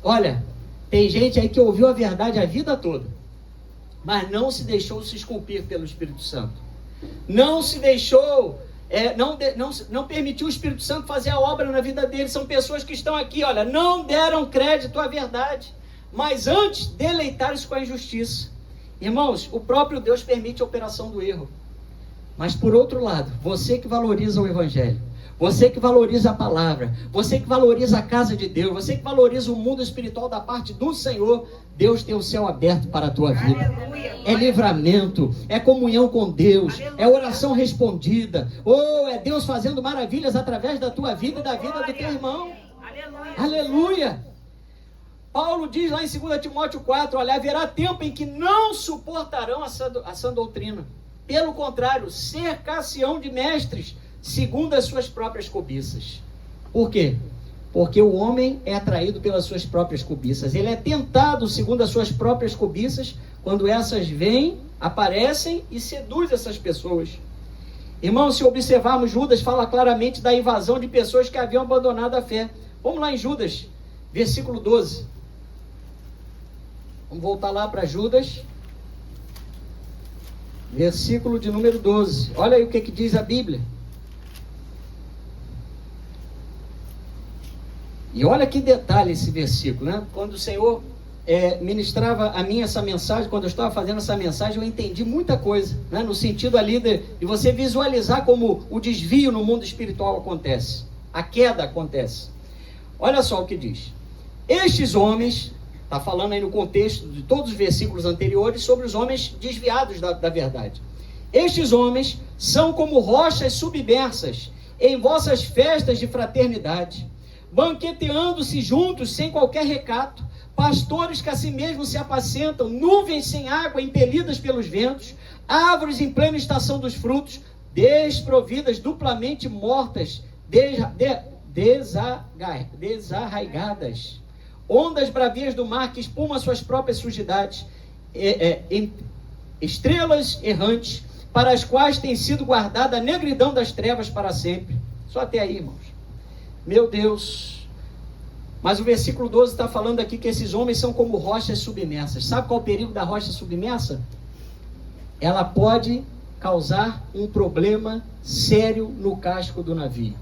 Olha, tem gente aí que ouviu a verdade a vida toda, mas não se deixou se esculpir pelo Espírito Santo. Não se deixou, não permitiu o Espírito Santo fazer a obra na vida deles. São pessoas que estão aqui, olha, não deram crédito à verdade, mas antes deleitaram-se com a injustiça. Irmãos, o próprio Deus permite a operação do erro. Mas por outro lado, você que valoriza o Evangelho, você que valoriza a palavra, você que valoriza a casa de Deus, você que valoriza o mundo espiritual da parte do Senhor, Deus tem o céu aberto para a tua vida. Aleluia. É livramento, é comunhão com Deus, aleluia, é oração respondida, é Deus fazendo maravilhas através da tua vida e da vida do teu irmão. Aleluia. Aleluia. Paulo diz lá em 2 Timóteo 4, olha, haverá tempo em que não suportarão a sã doutrina. Pelo contrário, cercar-se-ão de mestres, segundo as suas próprias cobiças. Por quê? Porque o homem é atraído pelas suas próprias cobiças. Ele é tentado segundo as suas próprias cobiças, quando essas vêm, aparecem e seduzem essas pessoas. Irmãos, se observarmos, Judas fala claramente da invasão de pessoas que haviam abandonado a fé. Vamos lá em Judas, versículo 12. Vamos voltar lá para Judas, versículo de número 12. Olha aí o que diz a Bíblia. E olha que detalhe esse versículo, né? Quando o Senhor ministrava a mim essa mensagem, quando eu estava fazendo essa mensagem, eu entendi muita coisa, né? No sentido ali de você visualizar como o desvio no mundo espiritual acontece, a queda acontece. Olha só o que diz: estes homens, está falando aí no contexto de todos os versículos anteriores sobre os homens desviados da verdade. Estes homens são como rochas submersas em vossas festas de fraternidade, banqueteando-se juntos sem qualquer recato, pastores que a si mesmos se apacentam, nuvens sem água impelidas pelos ventos, árvores em plena estação dos frutos, desprovidas, duplamente mortas, desarraigadas, ondas bravias do mar que espumam suas próprias sujidades, estrelas errantes, para as quais tem sido guardada a negridão das trevas para sempre. Só até aí, irmãos. Meu Deus. Mas o versículo 12 está falando aqui que esses homens são como rochas submersas. Sabe qual é o perigo da rocha submersa? Ela pode causar um problema sério no casco do navio.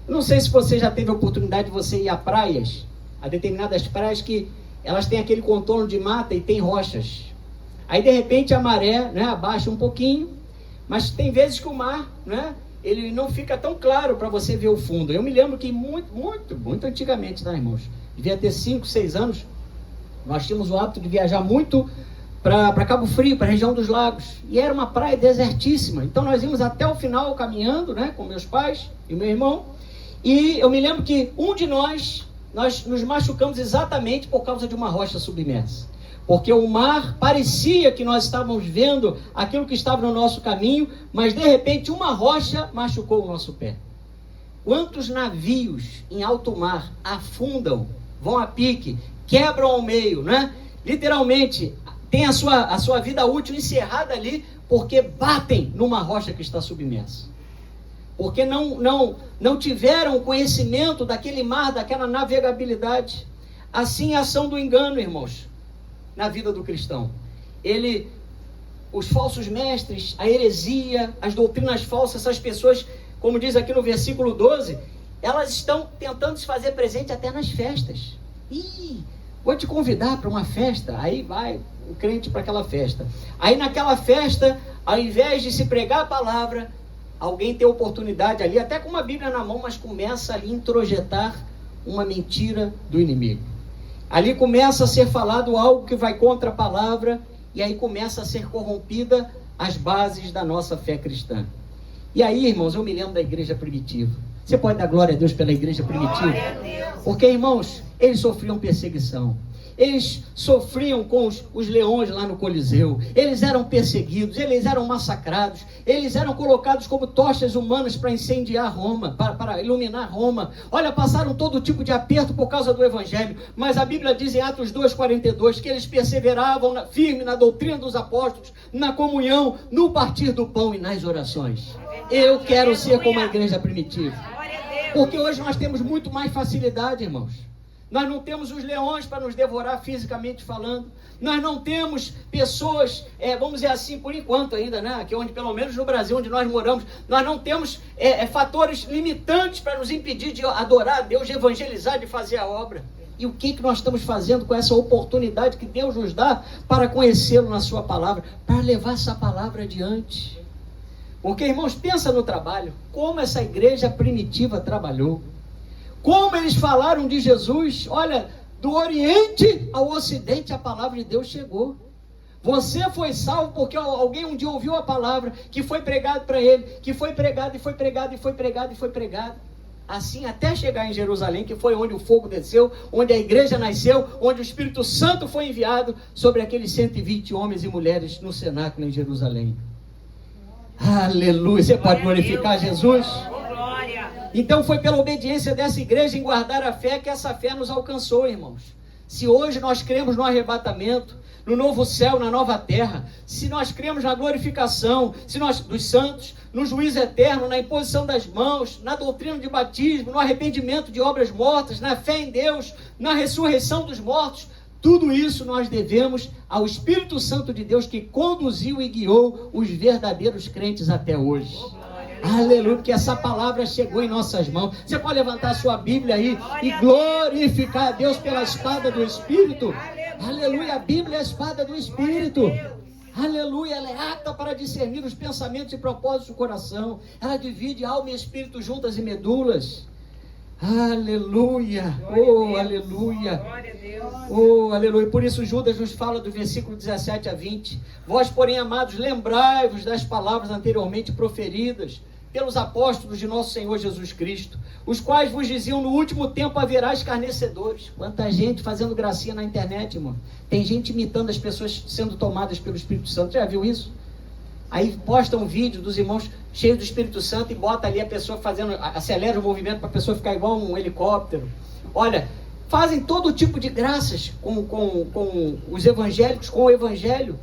Não sei se você já teve a oportunidade de você ir a praias, a determinadas praias que elas têm aquele contorno de mata e tem rochas. Aí de repente a maré, né, abaixa um pouquinho, mas tem vezes que o mar, né, ele não fica tão claro para você ver o fundo. Eu me lembro que muito antigamente, tá, irmãos? Devia ter 5, 6 anos, nós tínhamos o hábito de viajar muito para Cabo Frio, para a região dos lagos, e era uma praia desertíssima. Então nós íamos até o final caminhando, né, com meus pais e meu irmão, e eu me lembro que um de nós nos machucamos exatamente por causa de uma rocha submersa. Porque o mar parecia que nós estávamos vendo aquilo que estava no nosso caminho, mas de repente uma rocha machucou o nosso pé. Quantos navios em alto mar afundam, vão a pique, quebram ao meio, né? Literalmente, tem a sua vida útil encerrada ali, porque batem numa rocha que está submersa. Porque não tiveram conhecimento daquele mar, daquela navegabilidade. Assim é a ação do engano, irmãos. na vida do cristão. Os falsos mestres, a heresia, as doutrinas falsas, essas pessoas, como diz aqui no versículo 12, elas estão tentando se fazer presente até nas festas. Vou te convidar para uma festa, aí vai o crente para aquela festa. Aí naquela festa, ao invés de se pregar a palavra, alguém tem oportunidade ali, até com uma Bíblia na mão, mas começa ali a introjetar uma mentira do inimigo. Ali começa a ser falado algo que vai contra a palavra, e aí começa a ser corrompida as bases da nossa fé cristã. E aí, irmãos, eu me lembro da igreja primitiva. Você pode dar glória a Deus pela igreja primitiva? Porque, irmãos, eles sofriam perseguição. Eles sofriam com os leões lá no Coliseu. Eles eram perseguidos, eles eram massacrados. Eles eram colocados como tochas humanas para incendiar Roma, para iluminar Roma. Olha, passaram todo tipo de aperto por causa do Evangelho. Mas a Bíblia diz em Atos 2,42 que eles perseveravam firme na doutrina dos apóstolos, na comunhão, no partir do pão e nas orações. Eu quero ser como a igreja primitiva. Porque hoje nós temos muito mais facilidade, irmãos. Nós não temos os leões para nos devorar fisicamente falando. Nós não temos pessoas, vamos dizer assim, por enquanto ainda, né? Aqui onde, pelo menos no Brasil, onde nós moramos, nós não temos fatores limitantes para nos impedir de adorar a Deus, de evangelizar, de fazer a obra. E o que nós estamos fazendo com essa oportunidade que Deus nos dá para conhecê-lo na sua palavra, para levar essa palavra adiante? Porque, irmãos, pensa no trabalho, como essa igreja primitiva trabalhou. Como eles falaram de Jesus, olha, do Oriente ao Ocidente a palavra de Deus chegou. Você foi salvo porque alguém um dia ouviu a palavra, que foi pregado para ele, que foi pregado e foi pregado e foi pregado e foi pregado. Assim até chegar em Jerusalém, que foi onde o fogo desceu, onde a igreja nasceu, onde o Espírito Santo foi enviado sobre aqueles 120 homens e mulheres no cenáculo em Jerusalém. Aleluia! Você pode glorificar Jesus? Então foi pela obediência dessa igreja em guardar a fé que essa fé nos alcançou, irmãos. Se hoje nós cremos no arrebatamento, no novo céu, na nova terra, se nós cremos na glorificação dos santos, no juízo eterno, na imposição das mãos, na doutrina de batismo, no arrependimento de obras mortas, na fé em Deus, na ressurreição dos mortos, tudo isso nós devemos ao Espírito Santo de Deus que conduziu e guiou os verdadeiros crentes até hoje. Aleluia, porque essa palavra chegou em nossas mãos. Você pode levantar a sua Bíblia aí e glorificar a Deus pela espada do Espírito. Aleluia, a Bíblia é a espada do Espírito. Aleluia, ela é apta para discernir os pensamentos e propósitos do coração. Ela divide alma e espírito juntas e medulas. Aleluia, oh aleluia, oh aleluia. Por isso Judas nos fala do versículo 17 a 20. Vós, porém, amados, lembrai-vos das palavras anteriormente proferidas pelos apóstolos de nosso Senhor Jesus Cristo, os quais vos diziam: no último tempo haverá escarnecedores. Quanta gente fazendo gracinha na internet, irmão. Tem gente imitando as pessoas sendo tomadas pelo Espírito Santo. Já viu isso? Aí posta um vídeo dos irmãos cheios do Espírito Santo e bota ali a pessoa fazendo, acelera o movimento para a pessoa ficar igual um helicóptero. Olha, fazem todo tipo de graças com os evangélicos, com o evangelho.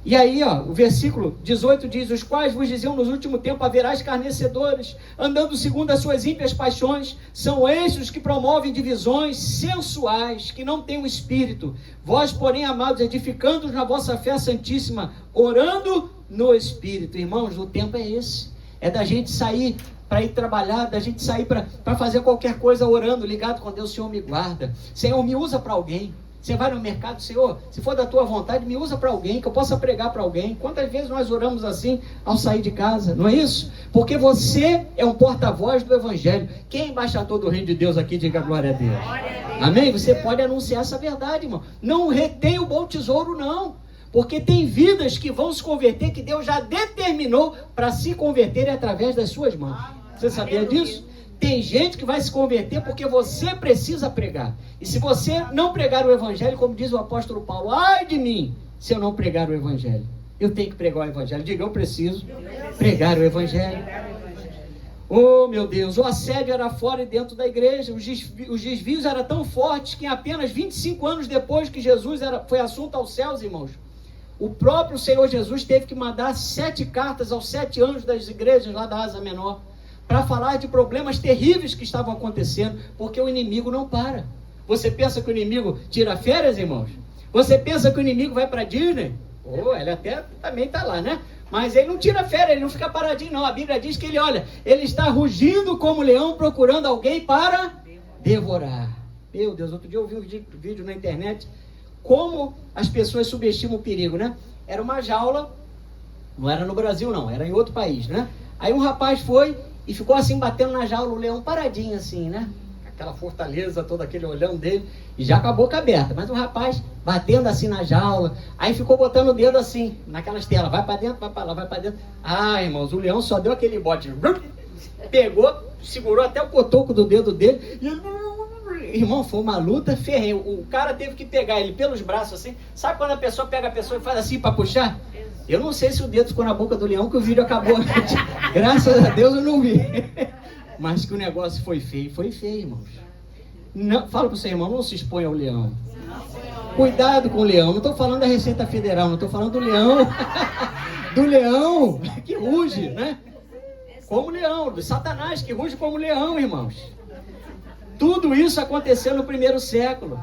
E aí, o versículo 18 diz: os quais vos diziam nos últimos tempos haverá escarnecedores, andando segundo as suas ímpias paixões, são estes os que promovem divisões sensuais, que não têm o Espírito. Vós, porém, amados, edificando-os na vossa fé santíssima, orando no Espírito. Irmãos, o tempo é esse, é da gente sair para ir trabalhar, da gente sair para fazer qualquer coisa orando, ligado com Deus. Senhor, me guarda, Senhor, me usa para alguém. Você vai no mercado: Senhor, se for da tua vontade, me usa para alguém, que eu possa pregar para alguém. Quantas vezes nós oramos assim ao sair de casa, não é isso? Porque você é um porta-voz do Evangelho. Quem é embaixador do reino de Deus aqui, diga glória a Deus. Amém? Você pode anunciar essa verdade, irmão. Não retém o bom tesouro, não. Porque tem vidas que vão se converter, que Deus já determinou para se converterem através das suas mãos. Você sabia disso? Tem gente que vai se converter porque você precisa pregar. E se você não pregar o Evangelho, como diz o apóstolo Paulo: ai de mim, se eu não pregar o Evangelho. Eu tenho que pregar o Evangelho. Diga: eu preciso pregar o Evangelho. Oh, meu Deus, o assédio era fora e dentro da igreja. Os desvios eram tão fortes que apenas 25 anos depois que Jesus foi assunto aos céus, irmãos, o próprio Senhor Jesus teve que mandar 7 cartas aos 7 anjos das igrejas lá da Ásia Menor, para falar de problemas terríveis que estavam acontecendo, porque o inimigo não para. Você pensa que o inimigo tira férias, irmãos? Você pensa que o inimigo vai para Disney? Ele até também está lá, né? Mas ele não tira férias, ele não fica paradinho, não. A Bíblia diz que ele está rugindo como leão, procurando alguém para devorar. Meu Deus, outro dia eu vi um vídeo na internet, como as pessoas subestimam o perigo, né? Era uma jaula, não era no Brasil não, era em outro país, né? Aí um rapaz foi e ficou assim batendo na jaula, o leão paradinho assim, né? Aquela fortaleza, todo aquele olhão dele, e já com a boca aberta. Mas o rapaz batendo assim na jaula, aí ficou botando o dedo assim, naquelas telas, vai para dentro, vai para lá, vai para dentro. Ah, irmãos, o leão só deu aquele bote, pegou, segurou até o cotoco do dedo dele, e ele... Irmão, foi uma luta ferrenha. O cara teve que pegar ele pelos braços assim. Sabe quando a pessoa pega a pessoa e faz assim para puxar? Eu não sei se o dedo ficou na boca do leão, que o vídeo acabou. Graças a Deus eu não vi. Mas que o negócio foi feio, irmãos. Não, fala pro seu irmão, não se exponha ao leão. Cuidado com o leão. Não estou falando da Receita Federal, não estou falando do leão. Do leão que ruge, né? Como leão, do Satanás que ruge como leão, irmãos. Tudo isso aconteceu no primeiro século.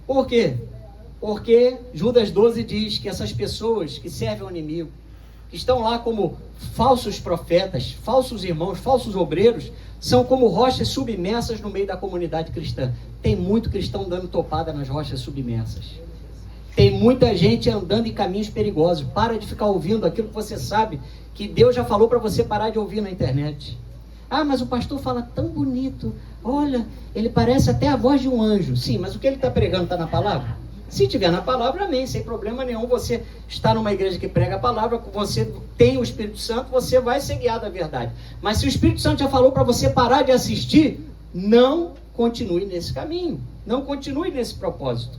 Por quê? Porque Judas 12 diz que essas pessoas que servem ao inimigo, que estão lá como falsos profetas, falsos irmãos, falsos obreiros, são como rochas submersas no meio da comunidade cristã. Tem muito cristão dando topada nas rochas submersas. Tem muita gente andando em caminhos perigosos. Para de ficar ouvindo aquilo que você sabe que Deus já falou para você parar de ouvir na internet. Ah, mas o pastor fala tão bonito. Olha, ele parece até a voz de um anjo. Sim, mas o que ele está pregando está na palavra? Se tiver na palavra, amém, sem problema nenhum. Você está numa igreja que prega a palavra, você tem o Espírito Santo, você vai ser guiado à verdade. Mas se o Espírito Santo já falou para você parar de assistir, não continue nesse caminho. Não continue nesse propósito.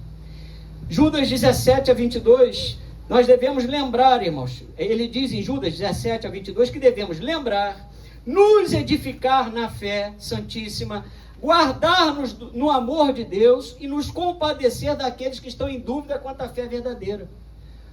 Judas 17 a 22, nós devemos lembrar, irmãos. Ele diz em Judas 17 a 22 que devemos lembrar, nos edificar na fé santíssima, guardar-nos no amor de Deus e nos compadecer daqueles que estão em dúvida quanto à fé verdadeira.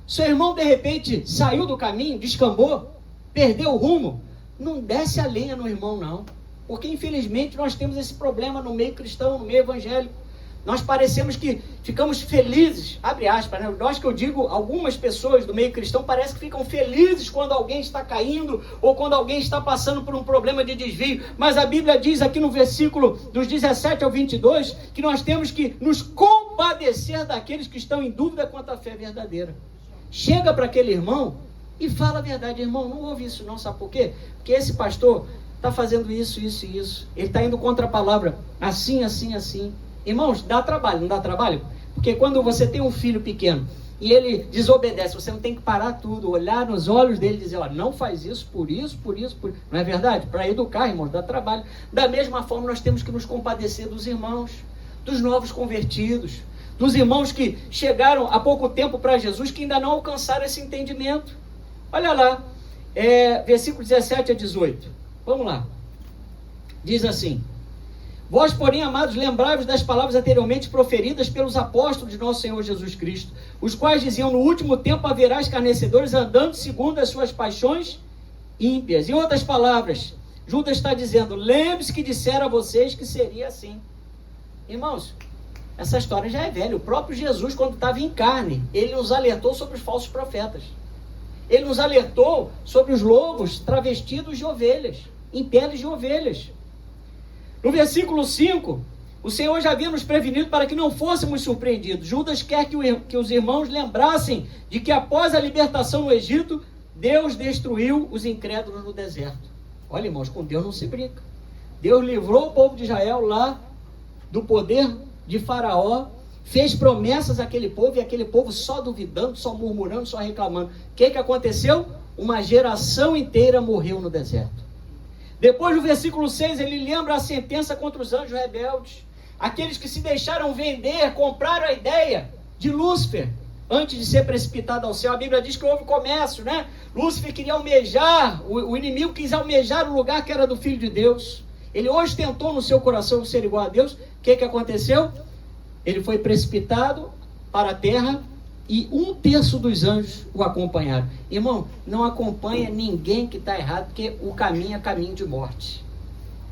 Seu irmão de repente saiu do caminho, descambou, perdeu o rumo, não desce a lenha no irmão não, porque infelizmente nós temos esse problema no meio cristão, no meio evangélico. Nós parecemos que ficamos felizes, abre aspas, né? Nós que eu digo, algumas pessoas do meio cristão parecem que ficam felizes quando alguém está caindo ou quando alguém está passando por um problema de desvio. Mas a Bíblia diz aqui no versículo dos 17 ao 22 que nós temos que nos compadecer daqueles que estão em dúvida quanto à fé verdadeira. Chega para aquele irmão e fala a verdade. Irmão, não ouve isso não, sabe por quê? Porque esse pastor está fazendo isso, isso e isso. Ele está indo contra a palavra, assim, assim, assim. Irmãos, dá trabalho, não dá trabalho? Porque quando você tem um filho pequeno e ele desobedece, você não tem que parar tudo, olhar nos olhos dele e dizer, ó, não faz isso, por isso, por isso, por isso. Não é verdade? Para educar, irmãos, dá trabalho. Da mesma forma, nós temos que nos compadecer dos irmãos, dos novos convertidos, dos irmãos que chegaram há pouco tempo para Jesus, que ainda não alcançaram esse entendimento. Olha lá, versículo 17 a 18. Vamos lá. Diz assim: vós, porém, amados, lembrai-vos das palavras anteriormente proferidas pelos apóstolos de nosso Senhor Jesus Cristo, os quais diziam, no último tempo haverá escarnecedores andando segundo as suas paixões ímpias. Em outras palavras, Judas está dizendo, lembre-se que disseram a vocês que seria assim. Irmãos, essa história já é velha. O próprio Jesus, quando estava em carne, ele nos alertou sobre os falsos profetas. Ele nos alertou sobre os lobos travestidos de ovelhas, em peles de ovelhas. No versículo 5, o Senhor já havia nos prevenido para que não fôssemos surpreendidos. Judas quer que os irmãos lembrassem de que após a libertação no Egito, Deus destruiu os incrédulos no deserto. Olha, irmãos, com Deus não se brinca. Deus livrou o povo de Israel lá do poder de Faraó, fez promessas àquele povo, e aquele povo só duvidando, só murmurando, só reclamando. O que aconteceu? Uma geração inteira morreu no deserto. Depois, no versículo 6, ele lembra a sentença contra os anjos rebeldes. Aqueles que se deixaram vender, compraram a ideia de Lúcifer, antes de ser precipitado ao céu. A Bíblia diz que houve comércio, né? Lúcifer queria almejar, o inimigo quis almejar o lugar que era do Filho de Deus. Ele hoje tentou no seu coração ser igual a Deus. O que aconteceu? Ele foi precipitado para a terra, e 1/3 dos anjos o acompanharam. Irmão, não acompanha ninguém que está errado, porque o caminho é caminho de morte.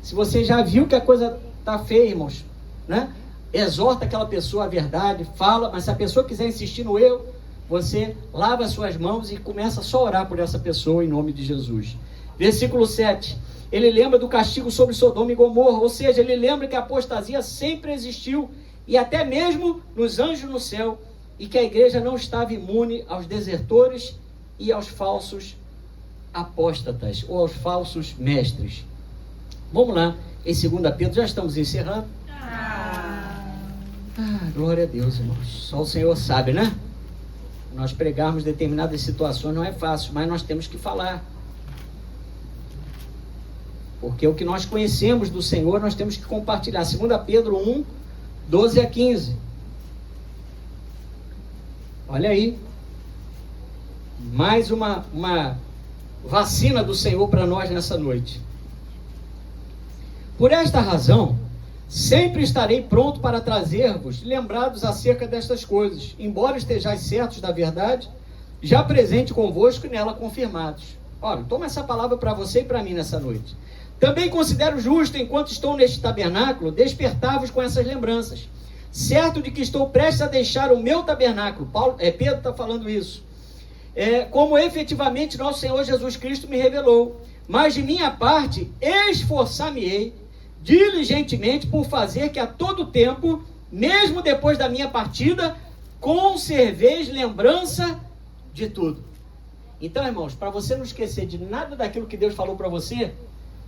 Se você já viu que a coisa está feia, irmãos, né? exorta aquela pessoa à verdade, fala, mas se a pessoa quiser insistir no erro, você lava as suas mãos e começa só a orar por essa pessoa em nome de Jesus. Versículo 7. Ele lembra do castigo sobre Sodoma e Gomorra, ou seja, ele lembra que a apostasia sempre existiu, e até mesmo nos anjos no céu, e que a igreja não estava imune aos desertores e aos falsos apóstatas, ou aos falsos mestres. Vamos lá, em 2 Pedro, já estamos encerrando. Glória a Deus, irmãos. Só o Senhor sabe, né? Nós pregarmos determinadas situações não é fácil, mas nós temos que falar. Porque o que nós conhecemos do Senhor, nós temos que compartilhar. 2 Pedro 1, 12 a 15. Olha aí. Mais uma vacina do Senhor para nós nessa noite. Por esta razão, sempre estarei pronto para trazer-vos lembrados acerca destas coisas, embora estejais certos da verdade, já presente convosco e nela confirmados. Olha, toma essa palavra para você e para mim nessa noite. Também considero justo, enquanto estou neste tabernáculo, despertar-vos com essas lembranças, certo de que estou prestes a deixar o meu tabernáculo. Pedro está falando isso. Como efetivamente nosso Senhor Jesus Cristo me revelou. Mas de minha parte, esforçar-me-ei diligentemente por fazer que a todo tempo, mesmo depois da minha partida, conserveis lembrança de tudo. Então, irmãos, para você não esquecer de nada daquilo que Deus falou para você,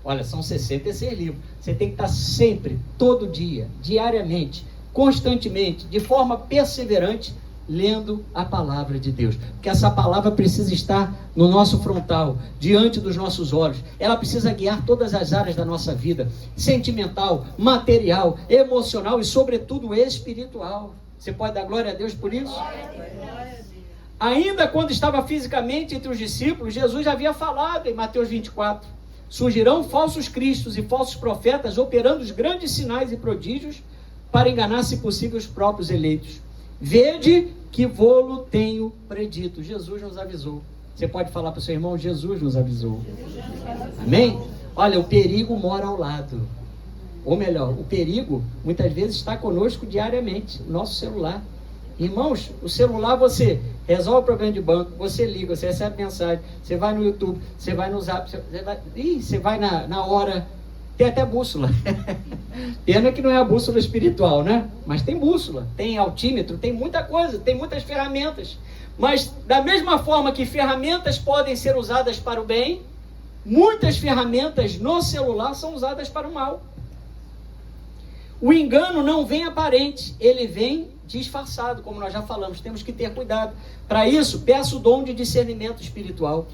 olha, são 66 livros. Você tem que estar sempre, todo dia, diariamente, constantemente, de forma perseverante, lendo a palavra de Deus, porque essa palavra precisa estar no nosso frontal, diante dos nossos olhos. Ela precisa guiar todas as áreas da nossa vida, sentimental, material, emocional e sobretudo espiritual. Você pode dar glória a Deus por isso? Ainda quando estava fisicamente entre os discípulos, Jesus já havia falado em Mateus 24: surgirão falsos cristos e falsos profetas, operando os grandes sinais e prodígios para enganar, se possível, os próprios eleitos. Vede que vô-lo tenho predito. Jesus nos avisou. Você pode falar para o seu irmão: Jesus nos avisou. Amém? Olha, o perigo mora ao lado. Ou melhor, o perigo muitas vezes está conosco diariamente, no nosso celular. Irmãos, o celular, você resolve o problema de banco, você liga, você recebe mensagem, você vai no YouTube, você vai no Zap, você vai na hora. Tem até bússola. Pena que não é a bússola espiritual, né? Mas tem bússola, tem altímetro, tem muita coisa, tem muitas ferramentas. Mas da mesma forma que ferramentas podem ser usadas para o bem, muitas ferramentas no celular são usadas para o mal. O engano não vem aparente, ele vem disfarçado, como nós já falamos. Temos que ter cuidado. Para isso, peça o dom de discernimento espiritual.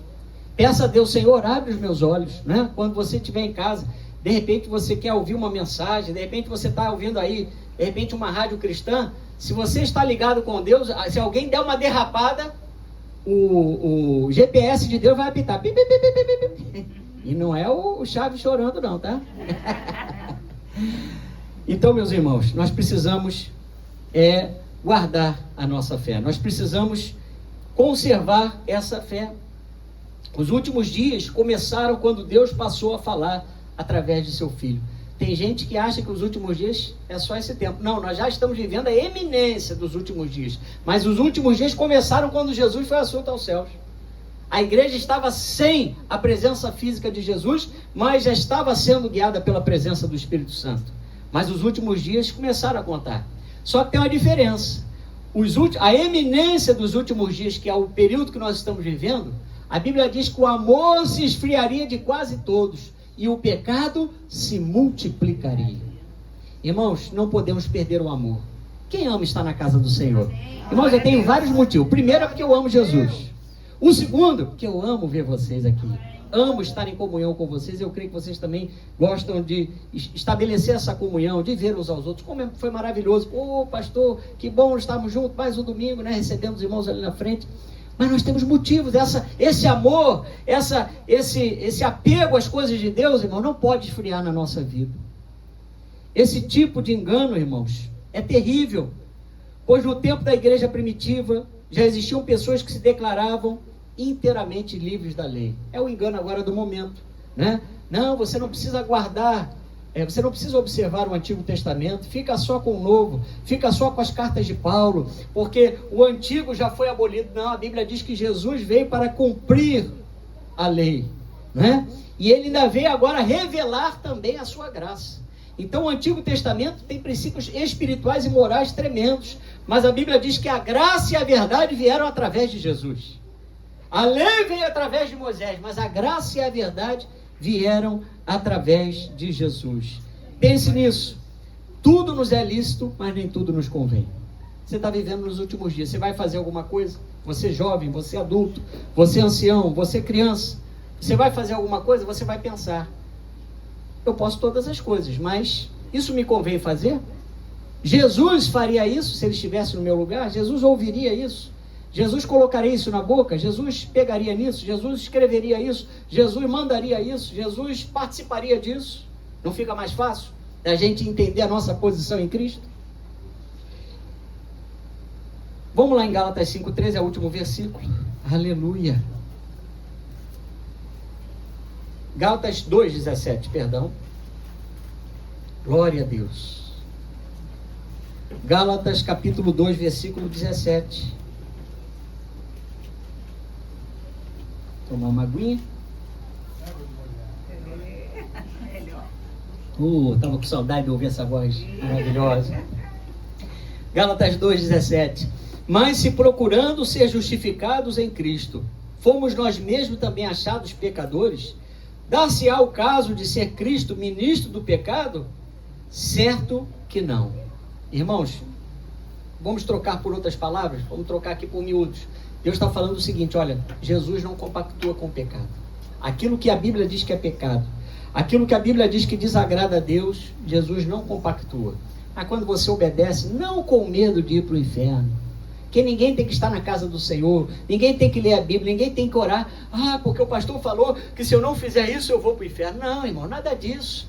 Peça a Deus: Senhor, abre os meus olhos, né? Quando você estiver em casa, de repente você quer ouvir uma mensagem, de repente você está ouvindo aí, de repente uma rádio cristã. Se você está ligado com Deus, se alguém der uma derrapada, o GPS de Deus vai apitar. E não é o Chaves chorando não, tá? Então, meus irmãos, nós precisamos guardar a nossa fé. Nós precisamos conservar essa fé. Os últimos dias começaram quando Deus passou a falar através de seu Filho. Tem gente que acha que os últimos dias é só esse tempo. Não, nós já estamos vivendo a eminência dos últimos dias. Mas os últimos dias começaram quando Jesus foi assunto aos céus. A igreja estava sem a presença física de Jesus, mas já estava sendo guiada pela presença do Espírito Santo. Mas os últimos dias começaram a contar. Só que tem uma diferença. A eminência dos últimos dias, que é o período que nós estamos vivendo, a Bíblia diz que o amor se esfriaria de quase todos e o pecado se multiplicaria. Irmãos, não podemos perder o amor. Quem ama estar na casa do Senhor? Irmãos, eu tenho vários motivos. O primeiro é porque eu amo Jesus. O segundo, porque eu amo ver vocês aqui. Amo estar em comunhão com vocês. Eu creio que vocês também gostam de estabelecer essa comunhão, de ver uns aos outros. Como foi maravilhoso. Pastor, que bom estarmos juntos. Mais um domingo, né? Recebemos os irmãos ali na frente. Mas nós temos motivos. Esse amor, esse apego às coisas de Deus, irmão, não pode esfriar na nossa vida. Esse tipo de engano, irmãos, é terrível. Pois no tempo da igreja primitiva, já existiam pessoas que se declaravam inteiramente livres da lei. É o engano agora do momento, né? Não, você não precisa guardar Você não precisa observar o Antigo Testamento, fica só com o Novo, fica só com as cartas de Paulo, porque o Antigo já foi abolido. Não, a Bíblia diz que Jesus veio para cumprir a lei, né? E ele ainda veio agora revelar também a sua graça. Então o Antigo Testamento tem princípios espirituais e morais tremendos, mas a Bíblia diz que a graça e a verdade vieram através de Jesus. A lei veio através de Moisés, mas a graça e a verdade vieram através de Jesus. Pense nisso. Tudo nos é lícito, mas nem tudo nos convém. Você está vivendo nos últimos dias. Você vai fazer alguma coisa? Você jovem, você adulto, você ancião, você criança. Você vai fazer alguma coisa? Você vai pensar: eu posso todas as coisas, mas isso me convém fazer? Jesus faria isso se ele estivesse no meu lugar? Jesus ouviria isso? Jesus colocaria isso na boca? Jesus pegaria nisso? Jesus escreveria isso? Jesus mandaria isso? Jesus participaria disso? Não fica mais fácil da gente entender a nossa posição em Cristo? Vamos lá em Gálatas 5,13, é o último versículo. Aleluia. Gálatas 2,17, perdão. Glória a Deus. Gálatas capítulo 2, versículo 17. Tomar uma aguinha. Estava com saudade de ouvir essa voz maravilhosa. Gálatas 2,17. Mas se procurando ser justificados em Cristo, fomos nós mesmos também achados pecadores, dar-se-á o caso de ser Cristo ministro do pecado? Certo que não. Irmãos, vamos trocar por outras palavras? Vamos trocar aqui por miúdos. Deus está falando o seguinte: olha, Jesus não compactua com o pecado. Aquilo que a Bíblia diz que é pecado, aquilo que a Bíblia diz que desagrada a Deus, Jesus não compactua. Mas quando você obedece, não com medo de ir para o inferno, que ninguém tem que estar na casa do Senhor, ninguém tem que ler a Bíblia, ninguém tem que orar, porque o pastor falou que se eu não fizer isso eu vou para o inferno. Não, irmão, nada disso.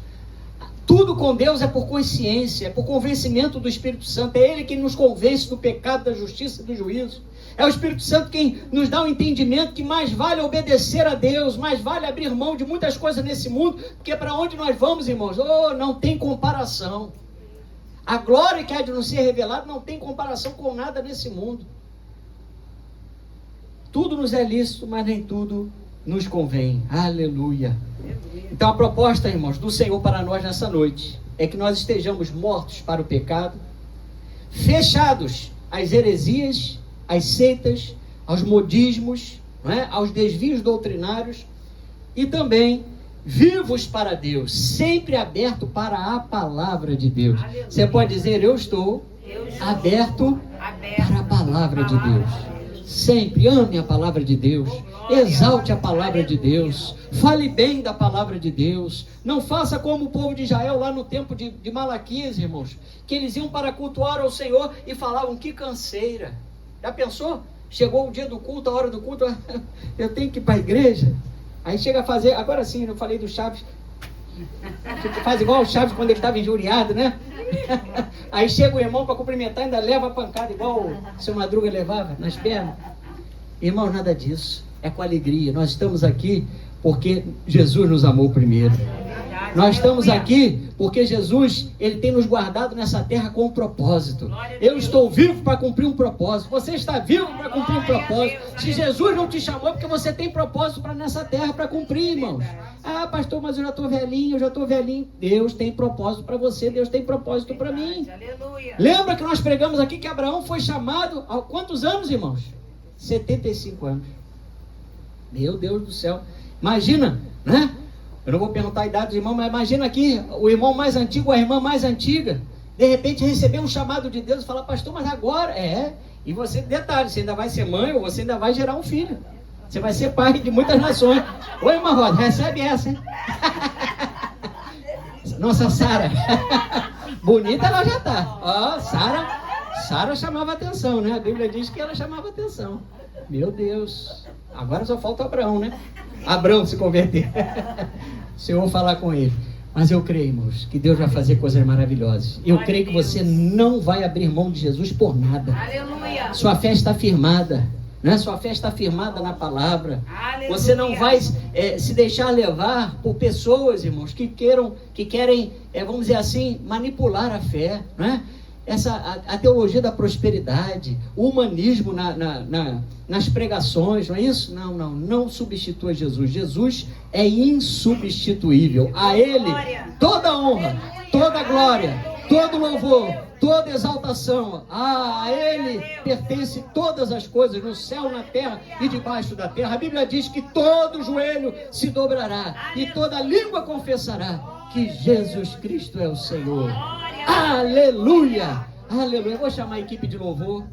Tudo com Deus é por consciência, é por convencimento do Espírito Santo. É Ele quem nos convence do pecado, da justiça e do juízo. É o Espírito Santo quem nos dá o entendimento que mais vale obedecer a Deus, mais vale abrir mão de muitas coisas nesse mundo, porque para onde nós vamos, irmãos, não tem comparação. A glória que há de nos ser revelada não tem comparação com nada nesse mundo. Tudo nos é lícito, mas nem tudo nos convém. Aleluia. Então a proposta, irmãos, do Senhor para nós nessa noite é que nós estejamos mortos para o pecado, fechados às heresias, às seitas, aos modismos, aos desvios doutrinários, e também vivos para Deus, sempre aberto para a palavra de Deus. Aleluia. Você pode dizer: eu estou aberto para a palavra de Deus. Sempre ame a palavra de Deus, exalte a palavra de Deus, fale bem da palavra de Deus. Não faça como o povo de Israel lá no tempo de Malaquias, irmãos, que eles iam para cultuar ao Senhor e falavam: que canseira. Já pensou? Chegou o dia do culto, a hora do culto, eu tenho que ir para a igreja. Aí chega a fazer, agora sim, eu falei do Chaves, faz igual o Chaves quando ele estava injuriado, né? Aí chega o irmão para cumprimentar e ainda leva a pancada, igual o seu Madruga levava nas pernas. Irmãos, nada disso, é com alegria. Nós estamos aqui porque Jesus nos amou primeiro. Nós estamos aqui porque Jesus, Ele tem nos guardado nessa terra com um propósito. Eu estou vivo para cumprir um propósito. Você está vivo para cumprir um propósito. Se Jesus não te chamou, é porque você tem propósito para nessa terra para cumprir, irmãos. Pastor, mas eu já estou velhinho, Deus tem propósito para você, Deus tem propósito para mim. Lembra que nós pregamos aqui que Abraão foi chamado há quantos anos, irmãos? 75 anos. Meu Deus do céu. Imagina, né? Eu não vou perguntar a idade do irmão, mas imagina aqui, o irmão mais antigo, a irmã mais antiga, de repente receber um chamado de Deus e falar: pastor, mas agora, e você, detalhe, você ainda vai ser mãe ou você ainda vai gerar um filho. Você vai ser pai de muitas nações. Oi, irmã Rosa, recebe essa, hein? Nossa Sara, bonita ela já tá. Sara chamava atenção, né? A Bíblia diz que ela chamava atenção. Meu Deus, agora só falta Abraão, né? Abraão se converter. O Senhor falar com ele. Mas eu creio, irmãos, que Deus vai fazer coisas maravilhosas. Eu creio que você não vai abrir mão de Jesus por nada. Aleluia. Sua fé está firmada. né? Sua fé está firmada na palavra. Aleluia. Você não vai se deixar levar por pessoas, irmãos, que querem, vamos dizer assim, manipular a fé, né? A teologia da prosperidade, o humanismo nas pregações, não é isso? Não substitua Jesus. Jesus é insubstituível. A Ele toda honra, toda glória, todo louvor, toda exaltação. A Ele pertence todas as coisas, no céu, na terra e debaixo da terra. A Bíblia diz que todo joelho se dobrará e toda língua confessará que Jesus Cristo é o Senhor. Aleluia! Aleluia! Eu vou chamar a equipe de louvor.